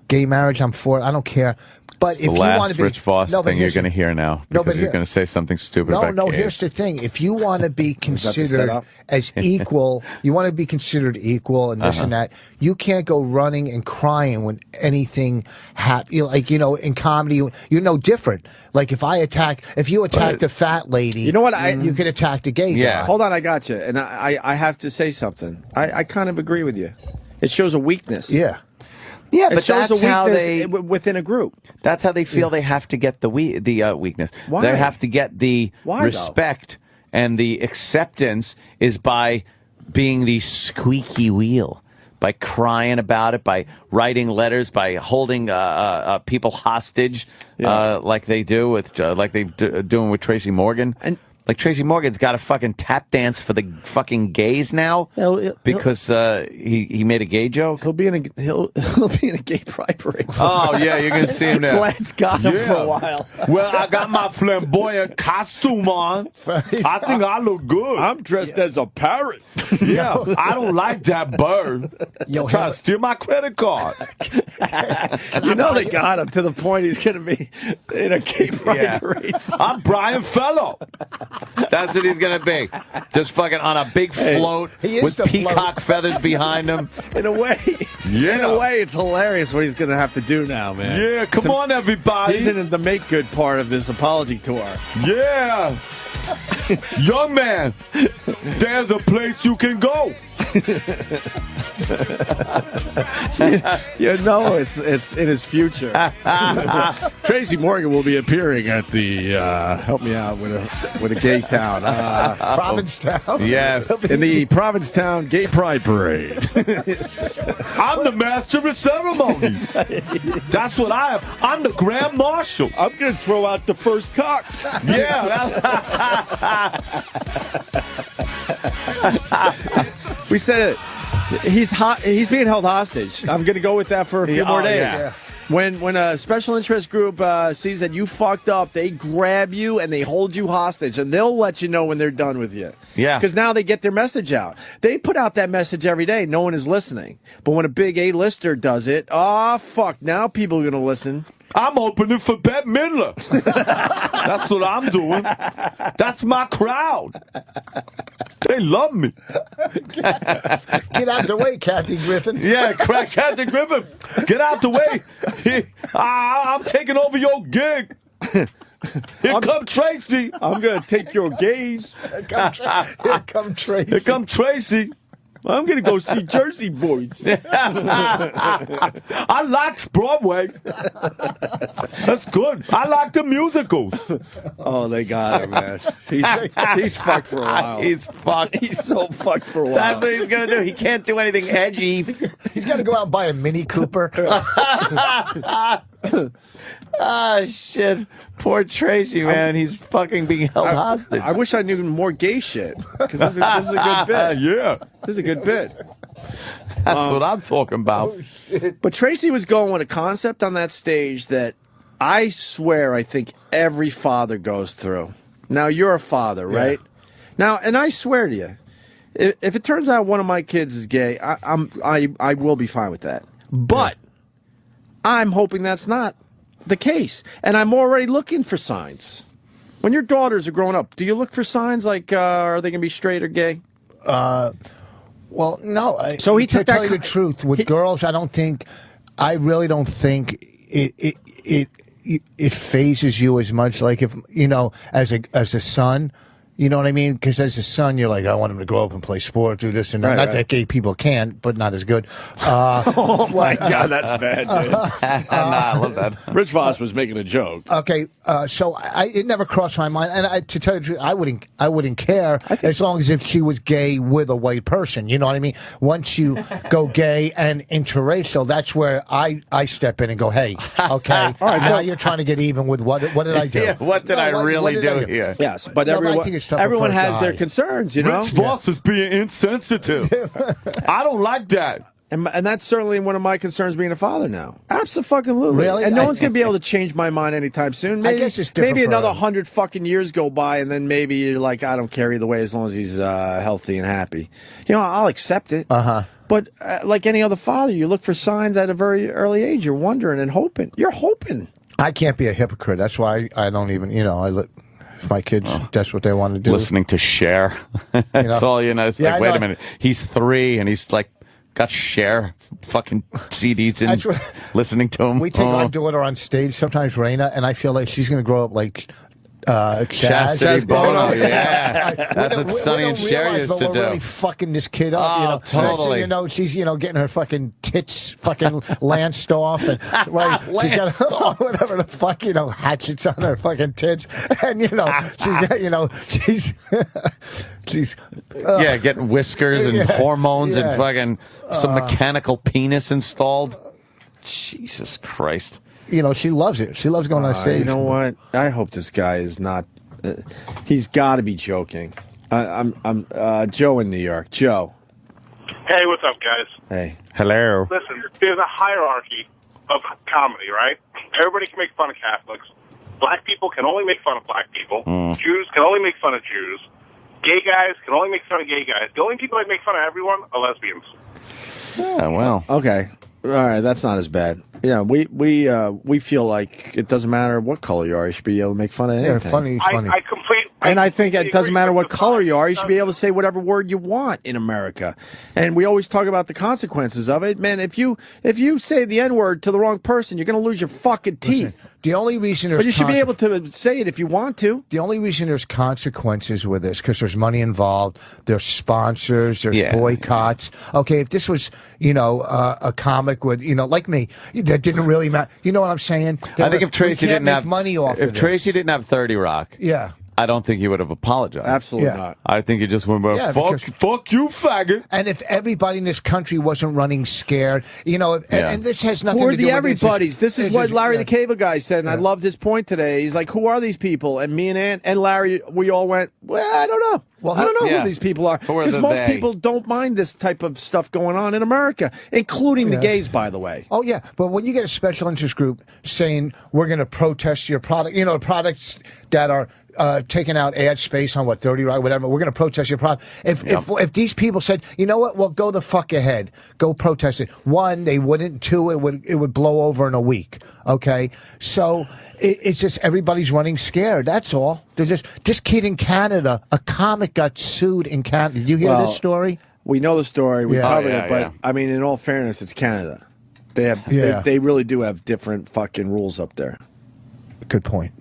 gay marriage, I'm for it, I don't care. But if you want to be Rich Vos thing you're going to hear now, because you're going to say something stupid about gays. Here's the thing. If you want to be considered as equal, you want to be considered equal and this and that, you can't go running and crying when anything happens. Like, you know, in comedy, you're no different. Like, if you attack the fat lady, you know what? You can attack the gay guy. Hold on, I got you. And I have to say something. I kind of agree with you. It shows a weakness. Yeah. Yeah, it but shows that's a how weakness within a group. That's how they feel they have to get the weakness. Why? They have to get the respect and the acceptance is by being the squeaky wheel, by crying about it, by writing letters, by holding people hostage, like they do with doing with Tracy Morgan. And like Tracy Morgan's got a fucking tap dance for the fucking gays now because he made a gay joke. He'll be in a gay pride parade. Oh yeah, you're gonna see him there. Glenn's got him for a while. Well, I got my flamboyant costume on. I think I look good. I'm dressed as a parrot. Yeah, I don't like that bird. Try to steal my credit card. You know they got him to the point he's gonna be in a gay pride parade. I'm Brian Fellow. That's what he's gonna be. Just fucking on a big float with peacock feathers behind him. In a way, it's hilarious what he's gonna have to do now, man. Yeah, come on, everybody. He's in the make good part of this apology tour. Yeah, young man, there's a place you can go. it's in his future. Tracy Morgan will be appearing at the help me out with a gay town. Provincetown. Yes, in the Provincetown Gay Pride Parade. I'm the master of ceremonies. That's what I am. I'm the Grand Marshal. I'm going to throw out the first cock. Yeah. We said it. He's being held hostage. I'm going to go with that for a few more days. Yeah. When a special interest group sees that you fucked up, they grab you and they hold you hostage, and they'll let you know when they're done with you. Yeah. Because now they get their message out. They put out that message every day. No one is listening. But when a big A-lister does it, fuck, now people are going to listen. I'm opening for Bette Midler. That's what I'm doing. That's my crowd. They love me. Get out the way, Kathy Griffin. Yeah, Kathy Griffin. Get out the way. I'm taking over your gig. Here come Tracy. I'm going to take your gaze. Here come Tracy. Here come Tracy. I'm going to go see Jersey Boys. I like Broadway. That's good. I like the musicals. Oh, they got him, man. He's fucked for a while. He's fucked. He's so fucked for a while. That's what he's going to do. He can't do anything edgy. He's got to go out and buy a Mini Cooper. Ah, shit. Poor Tracy, man. He's fucking being held hostage. I wish I knew more gay shit. Because this is a good bit. Yeah. This is a good bit. That's what I'm talking about. But Tracy was going with a concept on that stage that I swear I think every father goes through. Now, you're a father, right? Yeah. Now, and I swear to you, if it turns out one of my kids is gay, I will be fine with that. But I'm hoping that's not the case. And I'm already looking for signs. When your daughters are growing up, do you look for signs like, are they going to be straight or gay? Well, no. So he took to tell you the truth, with girls, I really don't think it phases you as much. Like if as a son. You know what I mean? Because as a son, you're like, I want him to grow up and play sport, do this and that. Not that gay people can't, but not as good. Oh, my God, that's bad, dude. I love that. Rich Vos was making a joke. Okay, so it never crossed my mind. And to tell you the truth, I wouldn't care as long as if she was gay with a white person. You know what I mean? Once you go gay and interracial, that's where I step in and go, hey, okay, all right, now you're trying to get even with what did I do? Yeah, what did I really do here? Yes, but everyone has their concerns, you know? Rich Vos is being insensitive. I don't like that. And that's certainly one of my concerns being a father now. Absolutely. Really? And no one's going to be able to change my mind anytime soon. Maybe, I guess it's different maybe for another him. 100 fucking years go by, and then maybe you're like, I don't care either way as long as he's healthy and happy. You know, I'll accept it. Uh-huh. But like any other father, you look for signs at a very early age. You're wondering and hoping. You're hoping. I can't be a hypocrite. That's why I don't even, if my kids, that's what they want to do. Listening to Cher. That's all, It's like, wait a minute. He's 3, and he's like, got Cher fucking CDs and listening to him. We take our daughter on stage, sometimes Raina, and I feel like she's going to grow up like Chastity Bono. Yeah. That's what Sonny and Cher used to do. We're really fucking this kid up. Totally. She's getting her fucking tits fucking lanced off, and she's got whatever the fuck hatchets on her fucking tits, and she's getting whiskers and hormones and fucking some mechanical penis installed. Jesus Christ. She loves it. She loves going on stage. You know what? I hope this guy is not. He's got to be joking. I'm Joe in New York. Joe. Hey, what's up, guys? Hey. Hello. Listen, there's a hierarchy of comedy, right? Everybody can make fun of Catholics. Black people can only make fun of black people. Jews can only make fun of Jews. Gay guys can only make fun of gay guys. The only people that make fun of everyone are lesbians. Yeah, well. Okay. All right, that's not as bad. Yeah, we feel like it doesn't matter what color you are. You should be able to make fun of anything. Yeah, funny. I completely. And I think it doesn't matter what color you are. You should be able to say whatever word you want in America. And we always talk about the consequences of it. Man, if you say the N-word to the wrong person, you're going to lose your fucking teeth. The only reason there's but you should be able to say it if you want to. The only reason there's consequences with this because there's money involved. There's sponsors. There's boycotts. Okay, if this was a comic with like me that didn't really matter. You know what I'm saying? I think if Tracy didn't have money off, if Tracy didn't have 30 Rock, I don't think he would have apologized. Absolutely not. I think he just went, fuck you, faggot. And if everybody in this country wasn't running scared, and this has nothing to do with the everybody's. This is what Larry the Cable Guy said, and I loved his point today. He's like, who are these people? And me and Larry, we all went, well, I don't know. Well, I don't know who these people are. Because most people don't mind this type of stuff going on in America, including the gays, by the way. Oh, yeah. But when you get a special interest group saying, we're going to protest your product, products that are taking out ad space on 30 Rock, whatever, we're going to protest your product. If these people said, you know what, well, go the fuck ahead. Go protest it. One, they wouldn't. Two, it would blow over in a week. Okay? So it's just everybody's running scared. That's all. They're this kid in Canada, a comic got sued in Canada. Did you hear this story? We know the story. We covered it, but I mean, in all fairness, it's Canada. They have they really do have different fucking rules up there. Good point.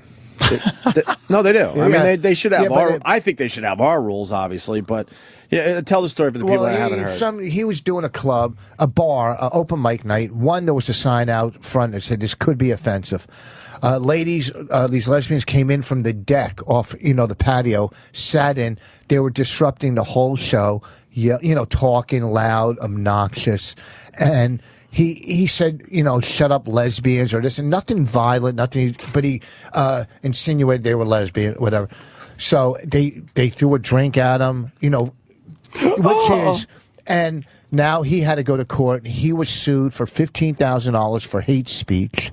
No, they do. I mean, they should have our. I think they should have our rules, obviously. But tell the story for the people that haven't heard. He was doing a club, a bar, open mic night. One, there was a sign out front that said this could be offensive. Ladies, these lesbians came in from the deck off, the patio, sat in. They were disrupting the whole show. Talking loud, obnoxious, and. He said, shut up lesbians or this, and nothing violent, nothing, but he insinuated they were lesbian, whatever. So they threw a drink at him, and now he had to go to court. He was sued for $15,000 for hate speech.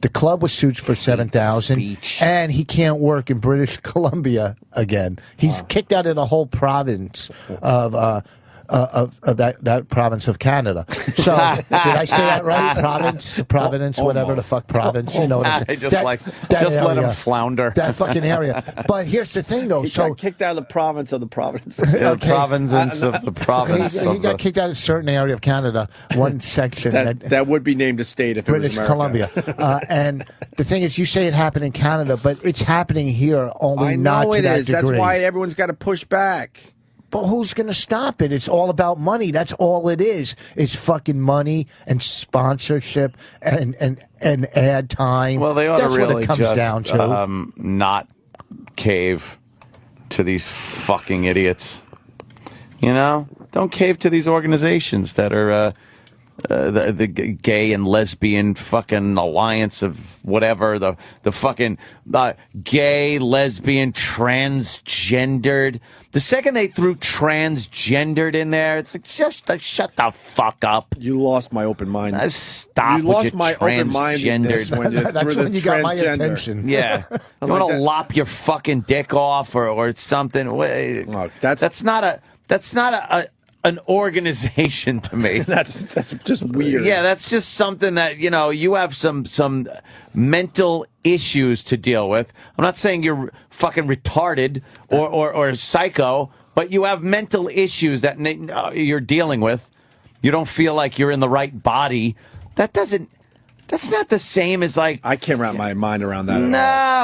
The club was sued for $7,000, and he can't work in British Columbia again. He's kicked out of the whole province of that province of Canada. So did I say that right? Province, whatever the fuck province. You know what I'm saying? Just let him flounder. That fucking area. But here's the thing, though. He got kicked out of the province of the province. The province of the province. He got kicked out of a certain area of Canada, one section. that would be named a state if British it was Columbia. And the thing is, you say it happened in Canada, but it's happening here, only not to that degree. That's why everyone's got to push back. But who's going to stop it? It's all about money. That's all it is. It's fucking money and sponsorship and ad time. Well, they ought That's to really what it comes just down to. Not cave to these fucking idiots. Don't cave to these organizations that are the gay and lesbian fucking alliance of whatever, the fucking gay, lesbian, transgendered. The second they threw transgendered in there, it's like, just shut the fuck up. You lost my open mind. Stop. You lost my open mind when you That's when you got my attention. Yeah. You want to lop your fucking dick off or something? Look, that's not an organization to me. That's just weird. Yeah, that's just something that, you have some mental issues to deal with. I'm not saying you're fucking retarded or psycho, but you have mental issues that you're dealing with. You don't feel like you're in the right body. That's not the same as like... I can't wrap my mind around that at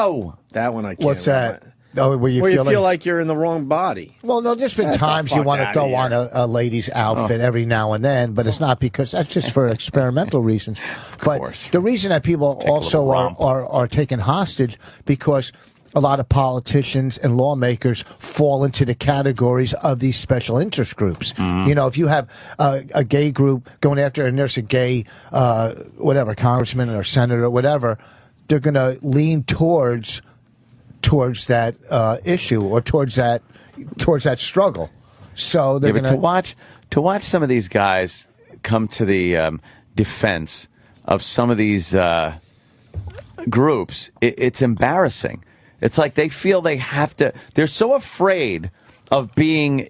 all. That one I can't. What's that? Where you feel like you're in the wrong body. Well, no, there's been times you want to throw on a lady's outfit every now and then, but it's not because that's just for experimental reasons. But the reason that people also are taken hostage because a lot of politicians and lawmakers fall into the categories of these special interest groups. Mm-hmm. If you have a gay group going after, and there's a gay, congressman or senator or whatever, they're going to lean towards that issue or towards that struggle. So they're to watch some of these guys come to the defense of some of these groups, it's embarrassing. It's like they feel they have to. They're so afraid of being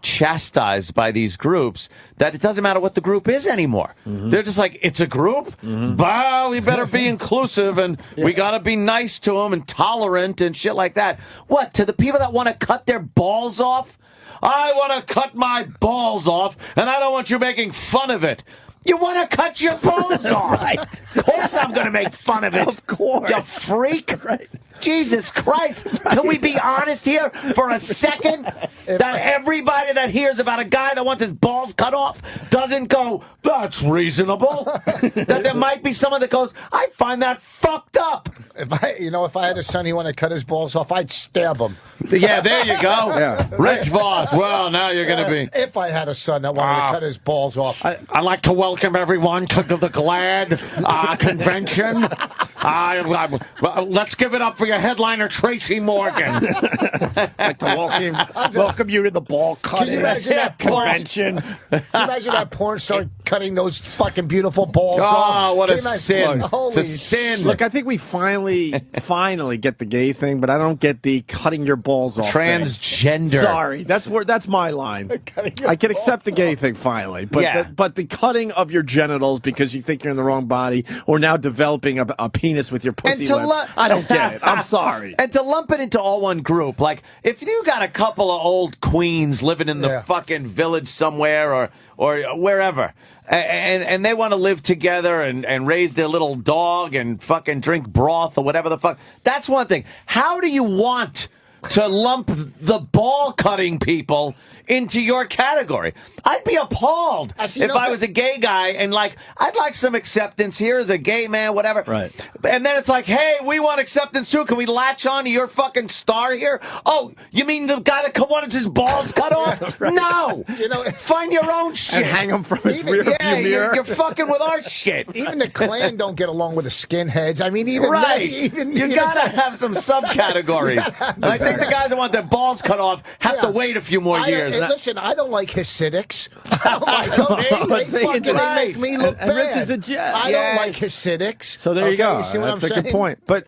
chastised by these groups that it doesn't matter what the group is anymore. They're just like, it's a group? Bah, we better be inclusive, and we got to be nice to them and tolerant and shit like that. What, to the people that want to cut their balls off? I want to cut my balls off, and I don't want you making fun of it. You want to cut your balls off? Right. Of course I'm going to make fun of it. Of course. You freak. Right. Jesus Christ. Can we be honest here for a second? That everybody that hears about a guy that wants his balls cut off doesn't go, that's reasonable. That there might be someone that goes, I find that fucked up. If I had a son, he wanted to cut his balls off, I'd stab him. Yeah, there you go. Yeah. Rich Vos. Well, now you're going to be. If I had a son that wanted to cut his balls off. I'd like to welcome everyone to the GLAAD convention. Let's give it up for your headliner, Tracy Morgan. I'd like to welcome you to the ball cutting convention. Can you imagine that porn star cutting those fucking beautiful balls off? Oh, what a sin. Holy it's a sin. Look, I think we finally get the gay thing, but I don't get the cutting your balls off Transgender. thing. Sorry, that's my line. I can accept the gay thing finally, but the cutting of your genitals because you think you're in the wrong body, or now developing a penis with your pussy lips. I don't get it. I'm sorry. And to lump it into all one group, like if you got a couple of old queens living in the fucking village somewhere or wherever, and they want to live together and raise their little dog and fucking drink broth or whatever the fuck, that's one thing. How do you want to lump the ball cutting people into your category? I'd be appalled if I was a gay guy and I'd like some acceptance here as a gay man, whatever. Right. And then it's like, hey, we want acceptance too. Can we latch on to your fucking star here? Oh, you mean the guy that wanted his balls cut off? Right. No. Find your own shit. And hang them from his rear view mirror. You're fucking with our shit. Even the Klan don't get along with the skinheads. I mean, even you gotta have some subcategories. And I think the guys that want their balls cut off have to wait a few more years. Listen, I don't like Hasidics. I don't like they make me look bad. And Rich is a jet. I don't like Hasidics. So there you go. That's a good point. But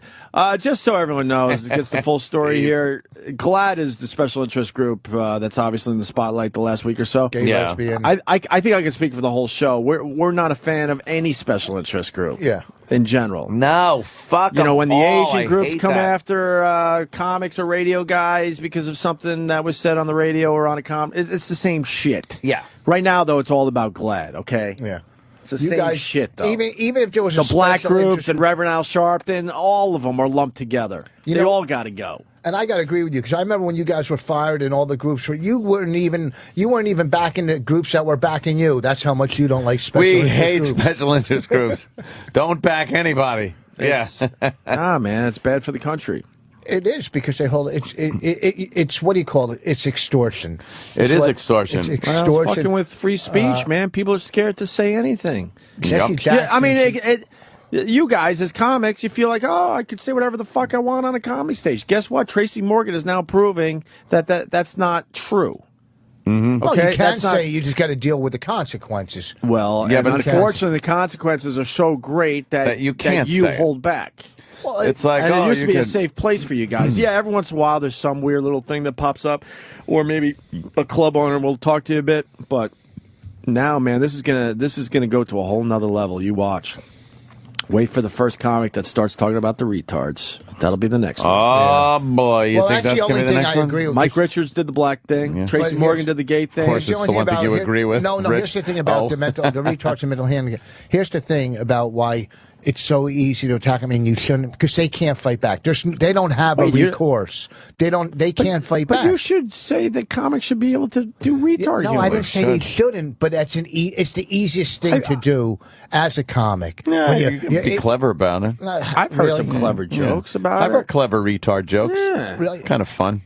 just so everyone knows, it gets the full story here. GLAAD is the special interest group that's obviously in the spotlight the last week or so. Gay, lesbian. I think I can speak for the whole show. We're not a fan of any special interest group. Yeah. In general. No, fuck them. When the all. Asian groups come that. after comics or radio guys because of something that was said on the radio or on a it's the same shit. Yeah. Right now, though, it's all about GLAAD, okay? Yeah. It's the same shit, though. Even if there was the black groups and Reverend Al Sharpton, all of them are lumped together. They all got to go. And I got to agree with you because I remember when you guys were fired and all the groups were, you weren't even backing the groups that were backing you. That's how much you don't like special interest groups. We hate special interest groups. Don't back anybody. Man, it's bad for the country. It is because they hold it's what do you call it? It's extortion. It is extortion. It's extortion. Well, it's fucking with free speech, man. People are scared to say anything. Jesse Jackson. Yeah, I mean, you guys as comics, you feel like, oh, I could say whatever the fuck I want on a comedy stage. Guess what? Tracy Morgan is now proving that's not true. Mm-hmm. Well, you can say you just got to deal with the consequences. Well, but unfortunately, the consequences are so great that you can't hold back. Well, it's like, and it used to be a safe place for you guys. Yeah, every once in a while there's some weird little thing that pops up, or maybe a club owner will talk to you a bit. But now, man, this is gonna go to a whole nother level. You watch. Wait for the first comic that starts talking about the retards. That'll be the next one. Oh, boy. You think that's going to be the next one? Mike Richards did the black thing. Yeah. Tracy Morgan did the gay thing. Of course, it's the one thing you agree with. No, here's the thing about the retards and mental handling. Here's the thing about why it's so easy to attack them, and you shouldn't, because they can't fight back. They don't have a recourse. They can't fight back. But you should say that comics should be able to do retard. No, I didn't say they shouldn't, but it's the easiest thing to do as a comic. Yeah, you can be clever about it. I've heard some clever jokes about it. I've heard clever retard jokes. Yeah. Really? Kind of fun.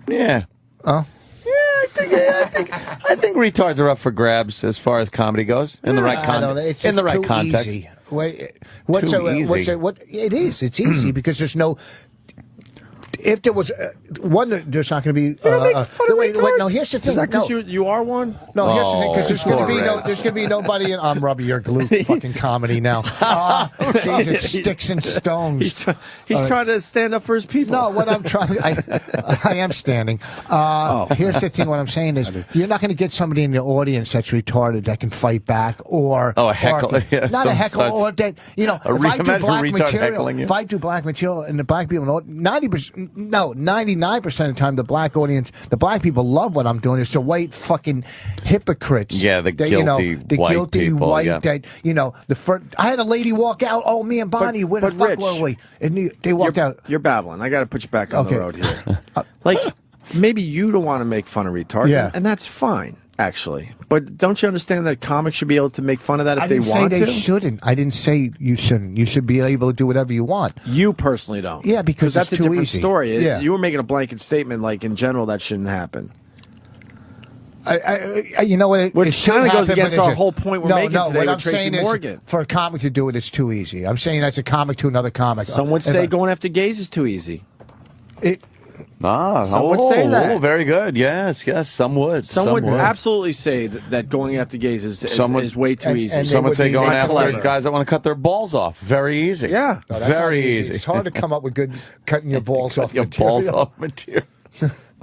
Yeah. Oh. I think retards are up for grabs as far as comedy goes in the right context. In the right context. Easy. It is. It's easy because there's no. if there was one, there's not going to be. Wait, no. Here's the thing. Is that because you are one? No, here's the thing. Because there's going to be there's going to be nobody. I'm rubbing your glue fucking comedy now. Jesus, sticks and stones. He's trying to stand up for his people. No, what I'm trying. I am standing. Here's the thing. What I'm saying is, you're not going to get somebody in the audience that's retarded that can fight back, or a heckle. Not a heckle, or that if I do black material, if I do black material, and the black people, 99% of the time, the black audience, the black people love what I'm doing. It's the white fucking hypocrites. Yeah, the guilty, white people, white yeah. that the first. I had a lady walk out. Oh, me and Bonnie, where the fuck Rich, were we? And they walked out. You're babbling. I got to put you back on the road here. Maybe you don't want to make fun of retards, and that's fine. Actually, but don't you understand that comics should be able to make fun of that if they want to? I didn't say they shouldn't. I didn't say you shouldn't. You should be able to do whatever you want. You personally don't. Yeah, because that's a different easy. story. Yeah. You were making a blanket statement, like in general, that shouldn't happen. You know what? Which kind of goes against our whole point we're making today with Tracy Morgan. For a comic to do it, it's too easy. I'm saying that's a comic to another comic. Some would say going after gays is too easy. Some would say that. Very good. Yes, some would. Some would absolutely say that going after gays is way too easy. And some would say going after guys that want to cut their balls off. Very easy. Yeah. No, very easy. It's hard to come up with good cutting your balls off your material. Balls off material.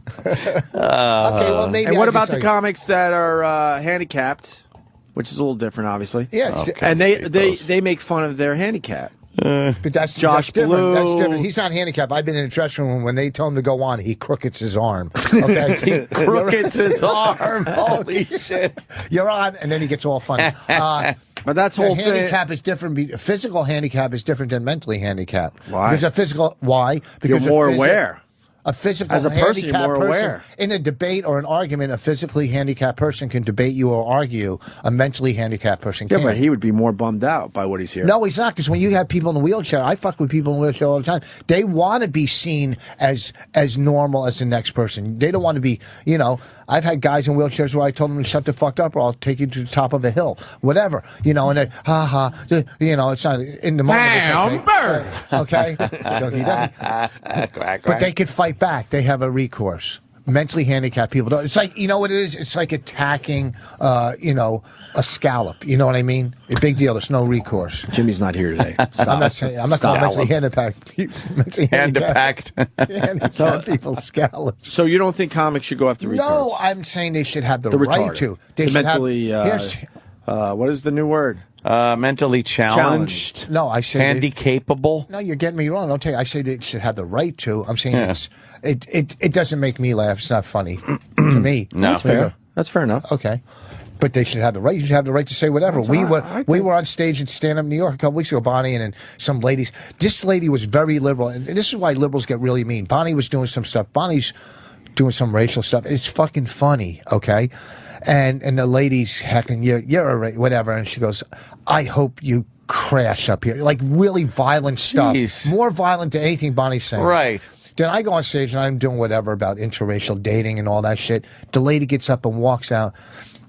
Okay, well, maybe. And what about the comics that are handicapped, which is a little different, obviously? Yeah. And they make fun of their handicap. But that's Josh different. Blue. That's different. He's not handicapped. I've been in a dressing room when they tell him to go on, he crookets his arm. Okay, he crookets his arm. Holy shit! You're on, and then he gets all funny. But that's whole handicap is different. Physical handicap is different than mentally handicapped. Why? Because a physical. Why? Because you're more aware. A physical as a person, you're more aware. In a debate or an argument, a physically handicapped person can debate you or argue. A mentally handicapped person can't. Yeah, but he would be more bummed out by what he's hearing. No, he's not, because when you have people in a wheelchair, I fuck with people in a wheelchair all the time. They want to be seen as normal as the next person. They don't want to be, I've had guys in wheelchairs where I told them to shut the fuck up or I'll take you to the top of a hill. Whatever. And they, it's not in the moment. Okay? But they could fight back. They have a recourse. Mentally handicapped people don't. It's like, you know what it is? It's like attacking, a scallop. You know what I mean? A big deal. There's no recourse. Jimmy's not here today. Stop. I'm not calling mentally handicapped. Handicapped people scallops. So you don't think comics should go after retards? No, I'm saying they should have the right to. They should mentally. What is the new word? Mentally challenged. No, I say handy-capable. No, you're getting me wrong. Don't take. I say they should have the right to. I'm saying it doesn't make me laugh. It's not funny to me. No, that's fair. That's fair enough. Okay, but they should have the right. You should have the right to say whatever. We were on stage at Stand Up New York a couple weeks ago, Bonnie, and some ladies. This lady was very liberal, and this is why liberals get really mean. Bonnie was doing some stuff. Bonnie's doing some racial stuff. It's fucking funny, okay? And the lady's heckling, you're a whatever, and she goes, I hope you crash up here. Like really violent stuff. Jeez. More violent than anything Bonnie's saying. Right. Then I go on stage and I'm doing whatever about interracial dating and all that shit. The lady gets up and walks out.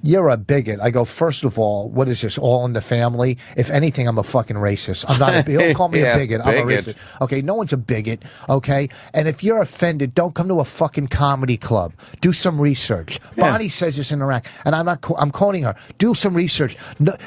You're a bigot. I go, first of all, what is this, all in the family? If anything, I'm a fucking racist. I'm not don't call me a bigot. I'm a racist. Okay, no one's a bigot, okay? And if you're offended, don't come to a fucking comedy club. Do some research. Yeah. Bonnie says this in Iraq, and I'm quoting her. Do some research.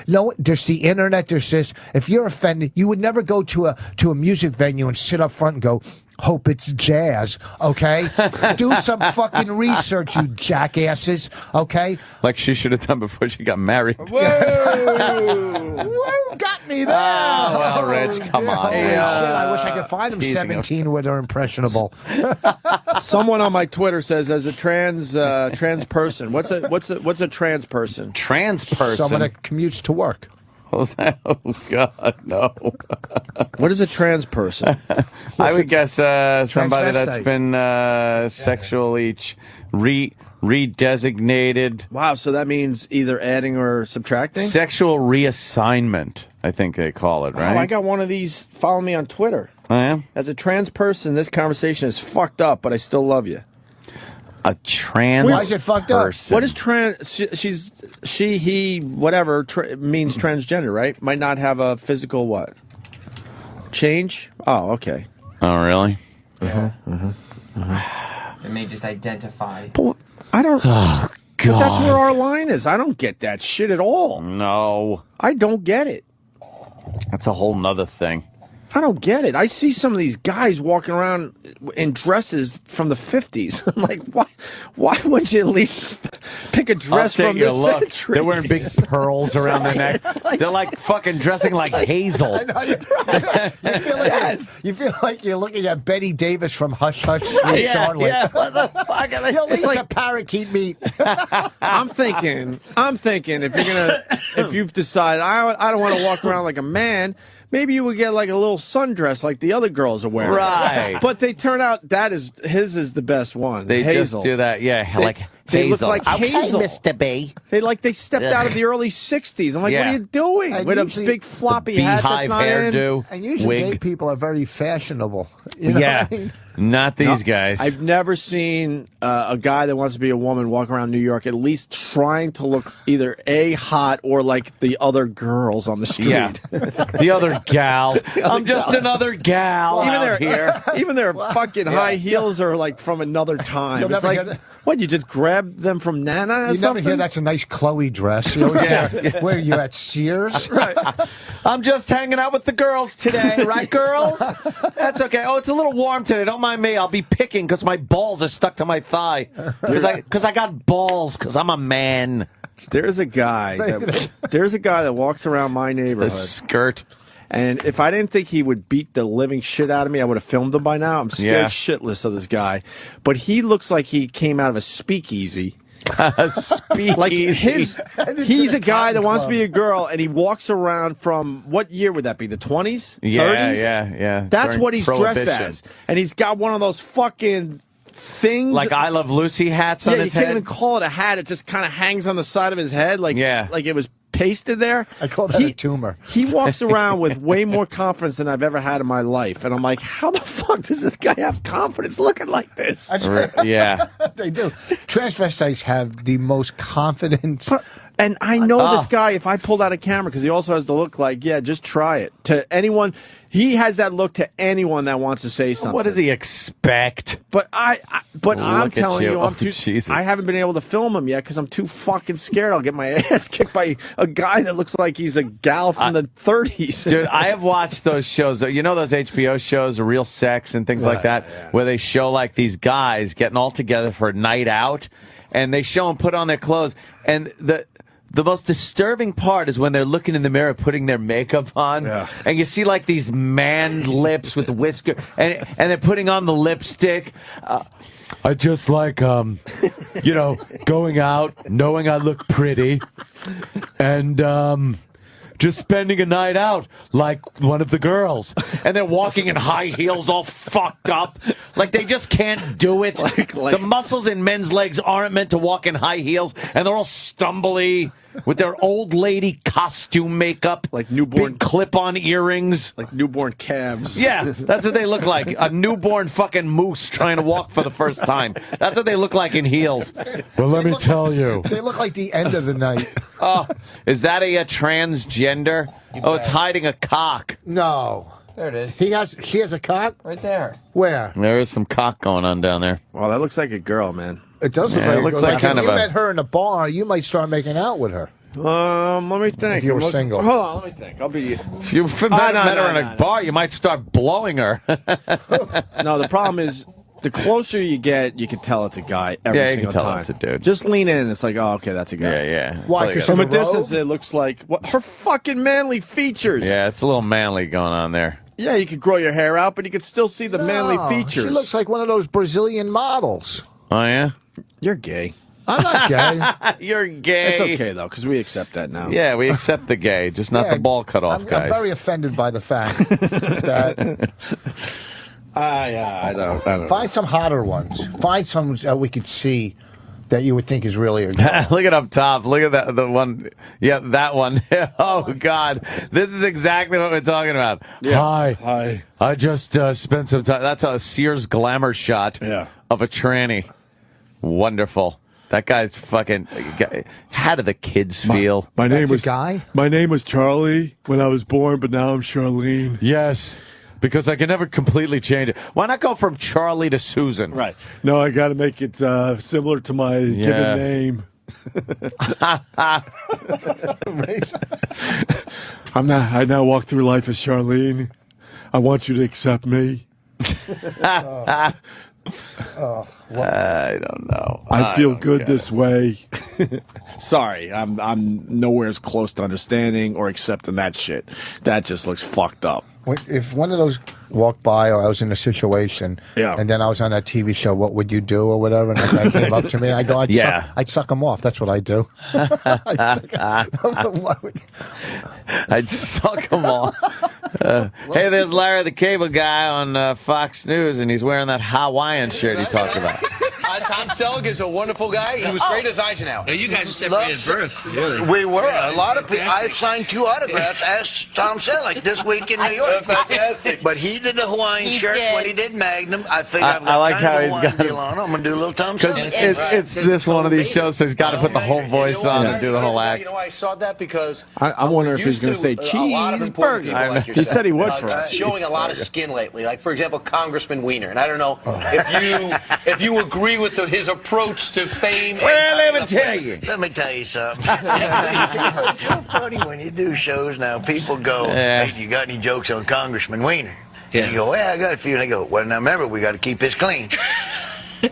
No, there's the internet, there's this. If you're offended, you would never go to a music venue and sit up front and go, hope it's jazz, okay? Do some fucking research, you jackasses, okay? Like she should have done before she got married. Whoa! Whoa, got me there! Oh, well, Rich, come on. Shit, I wish I could find them 17 where they're impressionable. Someone on my Twitter says, as a trans person, what's a trans person? Trans person? Someone that commutes to work. Oh, God, no. What is a trans person? I would guess somebody that's been sexually redesignated. Wow, so that means either adding or subtracting? Sexual reassignment, I think they call it, right? Oh, I got one of these following me on Twitter. Oh, yeah? As a trans person, this conversation is fucked up, but I still love you. A trans Why is it fucked person. up? What is trans? She, he, whatever means transgender, right? Might not have a physical what? Change? Oh, okay. Oh, really? Yeah. And they just identify. But I don't. Oh, God. But that's where our line is. I don't get that shit at all. No. I don't get it. That's a whole nother thing. I don't get it. I see some of these guys walking around in dresses from the 50s. I'm like, why wouldn't you at least pick a dress from the century? They're wearing big pearls around their necks. They're like fucking dressing like Hazel. You feel like you're looking at Betty Davis from Hush Hush. Right, yeah. What the fuck? It's like a parakeet meat. I'm thinking if you've decided I don't want to walk around like a man, maybe you would get like a little sundress like the other girls are wearing. Right. But they turn out his is the best one. They Hazel. just do that. Yeah, like They Hazel. look like Hazel. Mr. B. They stepped out of the early 60s. I'm like, what are you doing? And with usually a big floppy hat that's beehive not in. hairdo. And usually gay people are very fashionable. You know Yeah. what I mean? Not these guys. I've never seen a guy that wants to be a woman walk around New York at least trying to look either hot or like the other girls on the street. Yeah. The other gal. I'm just another gal out here. Even their fucking high heels are like from another time. You'll It's never like, hear that. what, you just grab them from Nana or You never something? hear that's a nice Chloe dress. You always hear, where are you at Sears? Right. I'm just hanging out with the girls today, right, girls? That's okay. Oh, it's a little warm today. Don't mind me. I'll be picking because my balls are stuck to my thigh. Because I got balls because I'm a man. There's a guy that walks around my The neighborhood. skirt. And if I didn't think he would beat the living shit out of me, I would have filmed him by now. I'm scared shitless of this guy. But he looks like he came out of a speakeasy. Like he's a guy that wants to be a girl, and he walks around from what year would that be? The 20s? Yeah, 30s? yeah. That's During what he's dressed Prohibition. as. And he's got one of those fucking things. Like I Love Lucy hats on you his can't head. even call it a hat. It just kind of hangs on the side of his head like it was pasted there. I call that a tumor. He walks around with way more confidence than I've ever had in my life. And I'm like, how the fuck does this guy have confidence looking like this? Yeah. They do. Transvestites have the most confidence. And I know this guy, if I pulled out a camera, because he also has the look like, just try it. To anyone, he has that look to anyone that wants to say something. What does he expect? But I'm telling you, I'm too. Jesus. I haven't been able to film him yet because I'm too fucking scared. I'll get my ass kicked by a guy that looks like he's a gal from the 30s. Dude, I have watched those shows. You know those HBO shows, Real Sex and things like that, where they show like these guys getting all together for a night out, and they show them put on their clothes, and the most disturbing part is when they're looking in the mirror, putting their makeup on, and you see like these man lips with whisker, and they're putting on the lipstick. I just like, going out, knowing I look pretty, and just spending a night out like one of the girls. And they're walking in high heels all fucked up. Like they just can't do it. The muscles in men's legs aren't meant to walk in high heels, and they're all stumbly with their old lady costume makeup, like newborn big clip-on earrings, like newborn calves. Yeah, that's what they look like. A newborn fucking moose trying to walk for the first time. That's what they look like in heels. Well, let me tell you. They look like the end of the night. Oh, is that a transgender? Oh, it's hiding a cock. No. There it is. She has a cock? Right there. Where? There is some cock going on down there. Well, that looks like a girl, man. It does look Yeah, like it looks a like girl. kind If of you a- met her in a bar, you might start making out with her. Let me think. If you were single. Hold on, let me think. I'll be. If you met her in a bar, you might start blowing her. No, the problem is the closer you get, you can tell it's a guy every Yeah, you single can tell time. it's a dude. Just lean in. It's like, oh, okay, that's a guy. Yeah. Why? It's Because like From a the robe? distance, it looks like her fucking manly features. yeah, it's a little manly going on there. Yeah, you could grow your hair out, but you could still see the manly No, features. She looks like one of those Brazilian models. Oh, yeah? You're gay. I'm not gay. You're gay. It's okay though, because we accept that now. Yeah, we accept the gay, just not Yeah, the ball cut off I'm guys. very offended by the fact that I don't. find some hotter ones. Find some we could see that you would think is really a girl. Look at up top. Look at that. The one. Yeah, that one. Oh God, this is exactly what we're talking about. Yeah. Hi. I just spent some time. That's a Sears glamour shot. Yeah. Of a tranny. Wonderful. That guy's fucking. How do the kids feel? My name That's was a guy? My name was Charlie when I was born, but now I'm Charlene. Yes. because I can never completely change it. Why not go from Charlie to Susan? Right. No, I got to make it similar to my given name. I now walk through life as Charlene. I want you to accept me. I don't know. I feel good this way. Sorry, I'm nowhere as close to understanding or accepting that shit. That just looks fucked up. If one of those walked by, or I was in a situation, and then I was on that TV show, what would you do, or whatever, and that guy came up to me, I go, I'd suck him off. That's what I do. I'd suck him off. Hey, there's Larry the Cable Guy on Fox News, and he's wearing that Hawaiian shirt he talked about. Tom Selleck is a wonderful guy. He was great as Eisenhower. You guys are separated at birth. Really. We were. A lot of people. I've signed 2 autographs as Tom Selleck this week in New York. Fantastic. But he did the Hawaiian shirt when he did Magnum. I figured I like how he's got deal on. I'm going to do a little Tom Selleck. It's this one of these shows, so he's got to put the whole voice on and do the whole act. You know why I saw that? Because I wonder if he's going to say cheeseburger. Like He said he would for us. Showing a lot of skin lately. Like, for example, Congressman Weiner. And I don't know if you agree with his approach to fame. Well, let me tell you something. It's so funny when you do shows now. People go, hey, you got any jokes on Congressman Weiner? And you go, well, I got a few. And they go, well, now remember, we got to keep this clean. I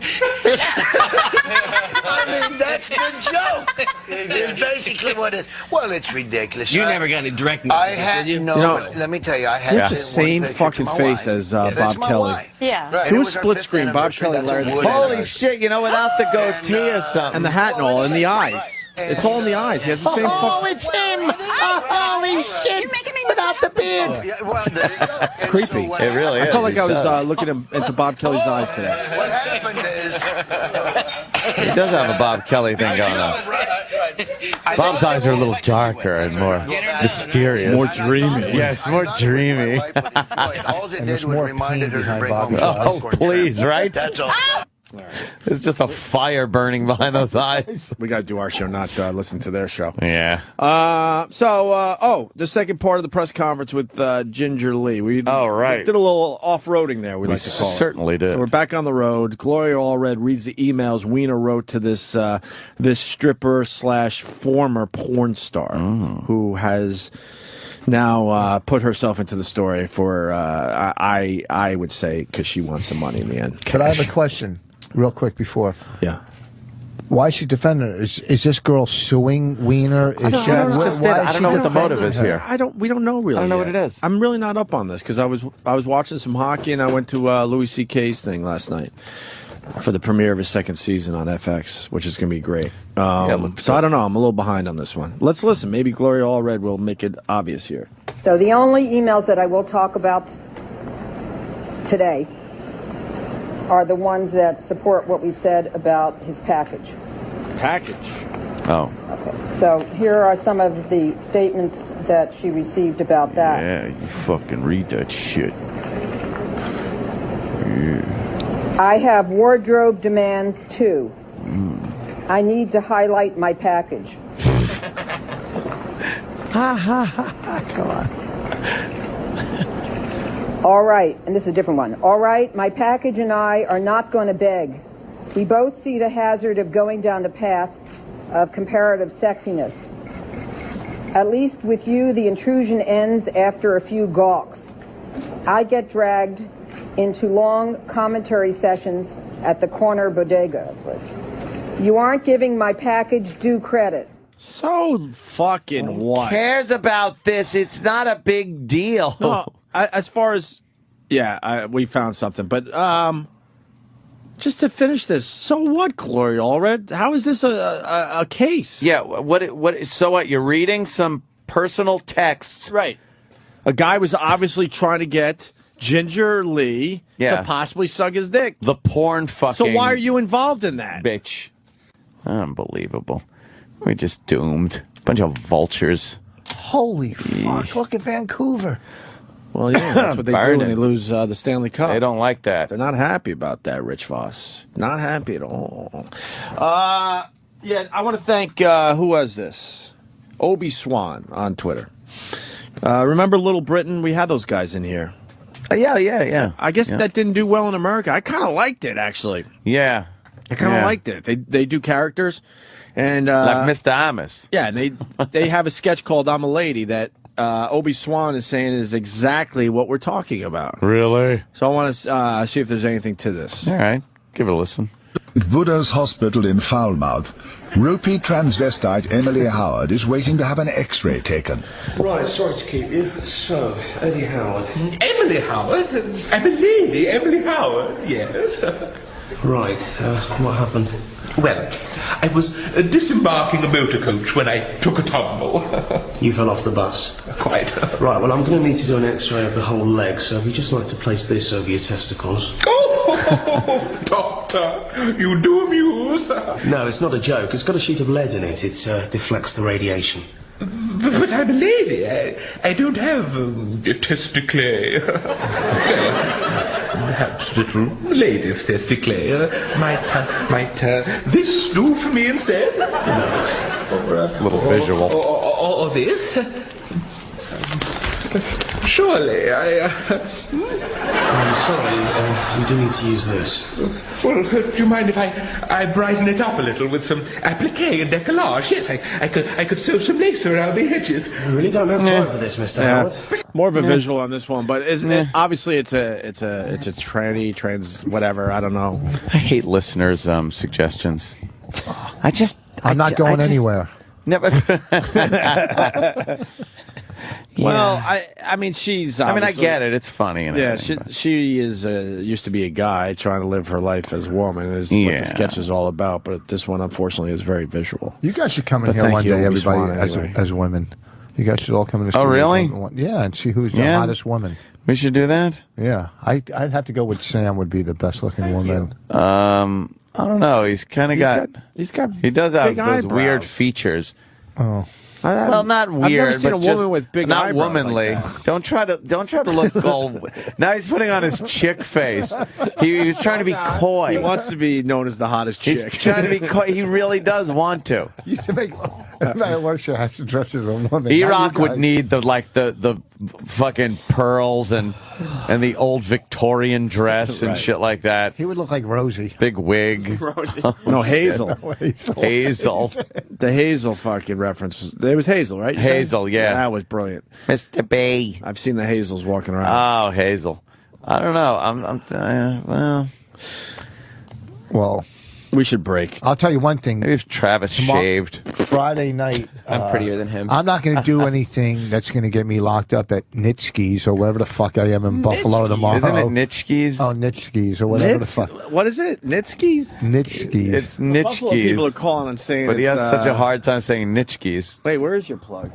mean, that's the joke. It's basically what it is. Well, it's ridiculous. You never got any direct I had did you? but let me tell you, I had the same fucking face as Bob Kelly. Yeah. Right. Do a split screen, Bob Kelly, Larry. Holy shit, without the goatee or something. And the hat and all, and the eyes. It's all in the eyes. He has the same it's him! Holy shit! You're making me Without the beard! It's creepy. It really is. I felt like I was looking into Bob Kelly's eyes today. What happened is... He does have a Bob Kelly thing going on. Bob's eyes are a little darker and more mysterious. More dreamy. Yes, more dreamy. All it did was reminded her to bring home Oh, please, right? That's all. There's just a fire burning behind those eyes. We got to do our show, not listen to their show. Yeah. The second part of the press conference with Ginger Lee. We did a little off-roading there, we like to call it. Certainly did. So we're back on the road. Gloria Allred reads the emails Weiner wrote to this stripper / former porn star who has now put herself into the story for, I would say, because she wants some money in the end. But I have a question. Real quick before. Yeah. Why is she defending her? Is this girl suing Weiner? I don't know what the motive is here. We don't know really. I don't know yet. what it is. I'm really not up on this because I was watching some hockey and I went to Louis C.K.'s thing last night for the premiere of his second season on FX, which is going to be great. So I don't know. I'm a little behind on this one. Let's listen. Maybe Gloria Allred will make it obvious here. So the only emails that I will talk about today are the ones that support what we said about his package. Oh. Okay. So here are some of the statements that she received about that. Yeah, you fucking read that shit. Yeah. I have wardrobe demands too. I need to highlight my package. Ha ha ha ha. Come on. All right, and this is a different one. All right, my package and I are not going to beg. We both see the hazard of going down the path of comparative sexiness. At least with you, the intrusion ends after a few gawks. I get dragged into long commentary sessions at the corner bodegas. You aren't giving my package due credit. So fucking what? Who cares about this? It's not a big deal. No, as far as, we found something. But just to finish this, so what, Gloria Allred? How is this a case? Yeah, so what, you're reading some personal texts. Right. A guy was obviously trying to get Ginger Lee to possibly suck his dick. The porn fucking... So why are you involved in that? Bitch. Unbelievable. We're just doomed. Bunch of vultures. Holy fuck, look at Vancouver. Well, yeah, that's what they do when they lose the Stanley Cup. They don't like that. They're not happy about that, Rich Vos. Not happy at all. I want to thank, who was this? Obi Swan on Twitter. Remember Little Britain? We had those guys in here. Yeah. I guess that didn't do well in America. I kind of liked it, actually. Yeah. I kind of liked it. They do characters. And like Mr. Amos. Yeah, and they have a sketch called I'm a Lady that Obi Swan is saying is exactly what we're talking about. Really? So I want to see if there's anything to this. All right. Give it a listen. At Buddha's Hospital in Foulmouth, ropey transvestite Emily Howard is waiting to have an x-ray taken. Right, sorry to keep you. So, Eddie Howard. Emily Howard? I'm a lady, Emily Howard, yes. Right, what happened? Well, I was disembarking a motor coach when I took a tumble. You fell off the bus? Quite. Right, well, I'm going to need to do an x-ray of the whole leg, so we'd just like to place this over your testicles. Oh, doctor, you do amuse. No, it's not a joke. It's got a sheet of lead in it. It deflects the radiation. But I'm a lady. I don't have testicles. Perhaps little lady's testicles might this do for me instead? No. That's a little visual. Or this? Surely, I'm sorry, you do need to use this. Well, do you mind if I brighten it up a little with some applique and decollage? Yes, I could sew some lace around the edges. I really don't have time for this, Mr. Howard. More of a visual on this one, but isn't it? Obviously, it's a trans whatever. I don't know. I hate listeners' suggestions. I'm not going anywhere. Never. Well, I mean, she's. I get it. It's funny. And she is used to be a guy trying to live her life as a woman. Is what the sketch is all about. But this one, unfortunately, is very visual. You guys should come in here one day, everybody, as women. You guys should all come in. Oh, really? Yeah, and see who's the hottest woman. We should do that. Yeah, I'd have to go with Sam. Would be the best looking woman. I don't know. He does have those weird features. Oh. Well, not weird. I've never seen a woman with big not eyebrows womanly. Like Don't try to look all. Now he's putting on his chick face. He was trying to be coy. He wants to be known as the hottest chick. He's trying to be coy. He really does want to. You should make. Everybody works here has to dress as a woman. E-Rock would need the fucking pearls and the old Victorian dress and shit like that. He would look like Rosie. Big wig. Rosie. No, Hazel. Hazel. The Hazel fucking reference. It was Hazel, right? Hazel, yeah. That was brilliant. Mr. B. I've seen the Hazels walking around. Oh, Hazel. I don't know. Well, we should break. I'll tell you one thing. Maybe if Travis shaved. Friday night. I'm prettier than him. I'm not going to do anything that's going to get me locked up at Nitschke's or wherever the fuck I am in Buffalo tomorrow. Isn't it Nitschke's? Oh, Nitschke's or whatever the fuck. What is it? Nitschke's? Nitschke's. It's Nitschke's. Buffalo people are calling and saying but he has it's, such a hard time saying Nitschke's. Wait, where is your plug?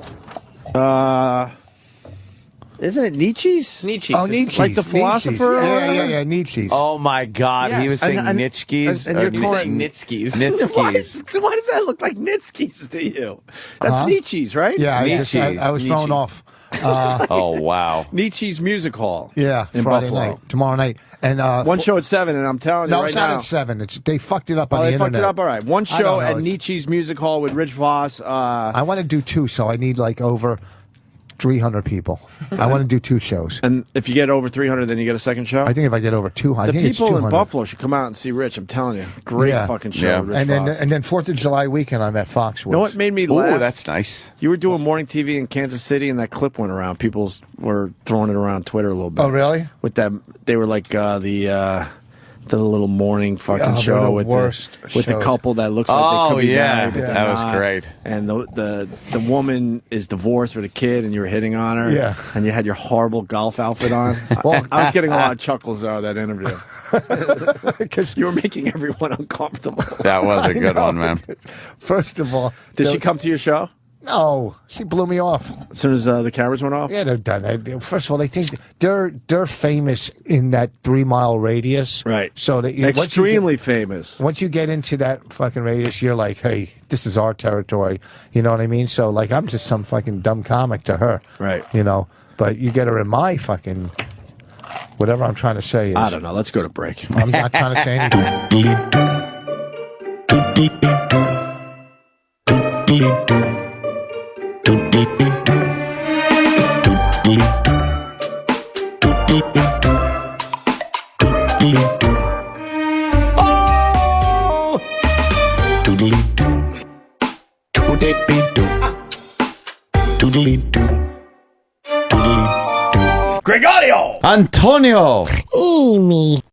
Isn't it Nietzsche's? Nietzsche's. Oh, Nietzsche's. Like the philosopher? Yeah, Nietzsche's. Oh, my God. Yes. He was saying Nitschke's? And you're calling Nitschke's. Nitschke's. Why does that look like Nitschke's to you? That's Nietzsche's, right? Yeah, I was thrown off. Oh, wow. Nietzsche's Music Hall. Yeah, in Friday Buffalo. night. Tomorrow night. And one show at 7, and I'm telling you no, right it's not now. at 7. They fucked it up on the they internet. fucked it up, all right. One show at Nietzsche's Music Hall with Rich Vos. I want to do 2, so I need like over 300 people. I want to do 2 shows. And if you get over 300, then you get a second show? I think if I get over 200, the I think people it's 200. in Buffalo should come out and see Rich. I'm telling you. Great fucking show. Rich and Vos. then 4th of July weekend, I'm at Foxwoods. You know what made me laugh? Oh, that's nice. You were doing morning TV in Kansas City, and that clip went around. People were throwing it around Twitter a little bit. Oh, really? With them, they were like the little morning fucking show with the couple that looks like they could be married, but they're that not. was great. And the woman is divorced with a kid, and you were hitting on her. Yeah. And you had your horrible golf outfit on. I was getting a lot of chuckles out of that interview. Because you were making everyone uncomfortable. That was a good one, man. First of all, did she come to your show? No, she blew me off. As soon as the cameras went off? Yeah, they're done. First of all, they think they're famous in that 3-mile radius. Right. So that extremely famous. Once you get into that fucking radius, you're like, hey, this is our territory. You know what I mean? So like, I'm just some fucking dumb comic to her. Right. You know, but you get her in my fucking whatever I'm trying to say. I don't know. Let's go to break. I'm not trying to say anything. Oh! Gregorio! Antonio! Amy.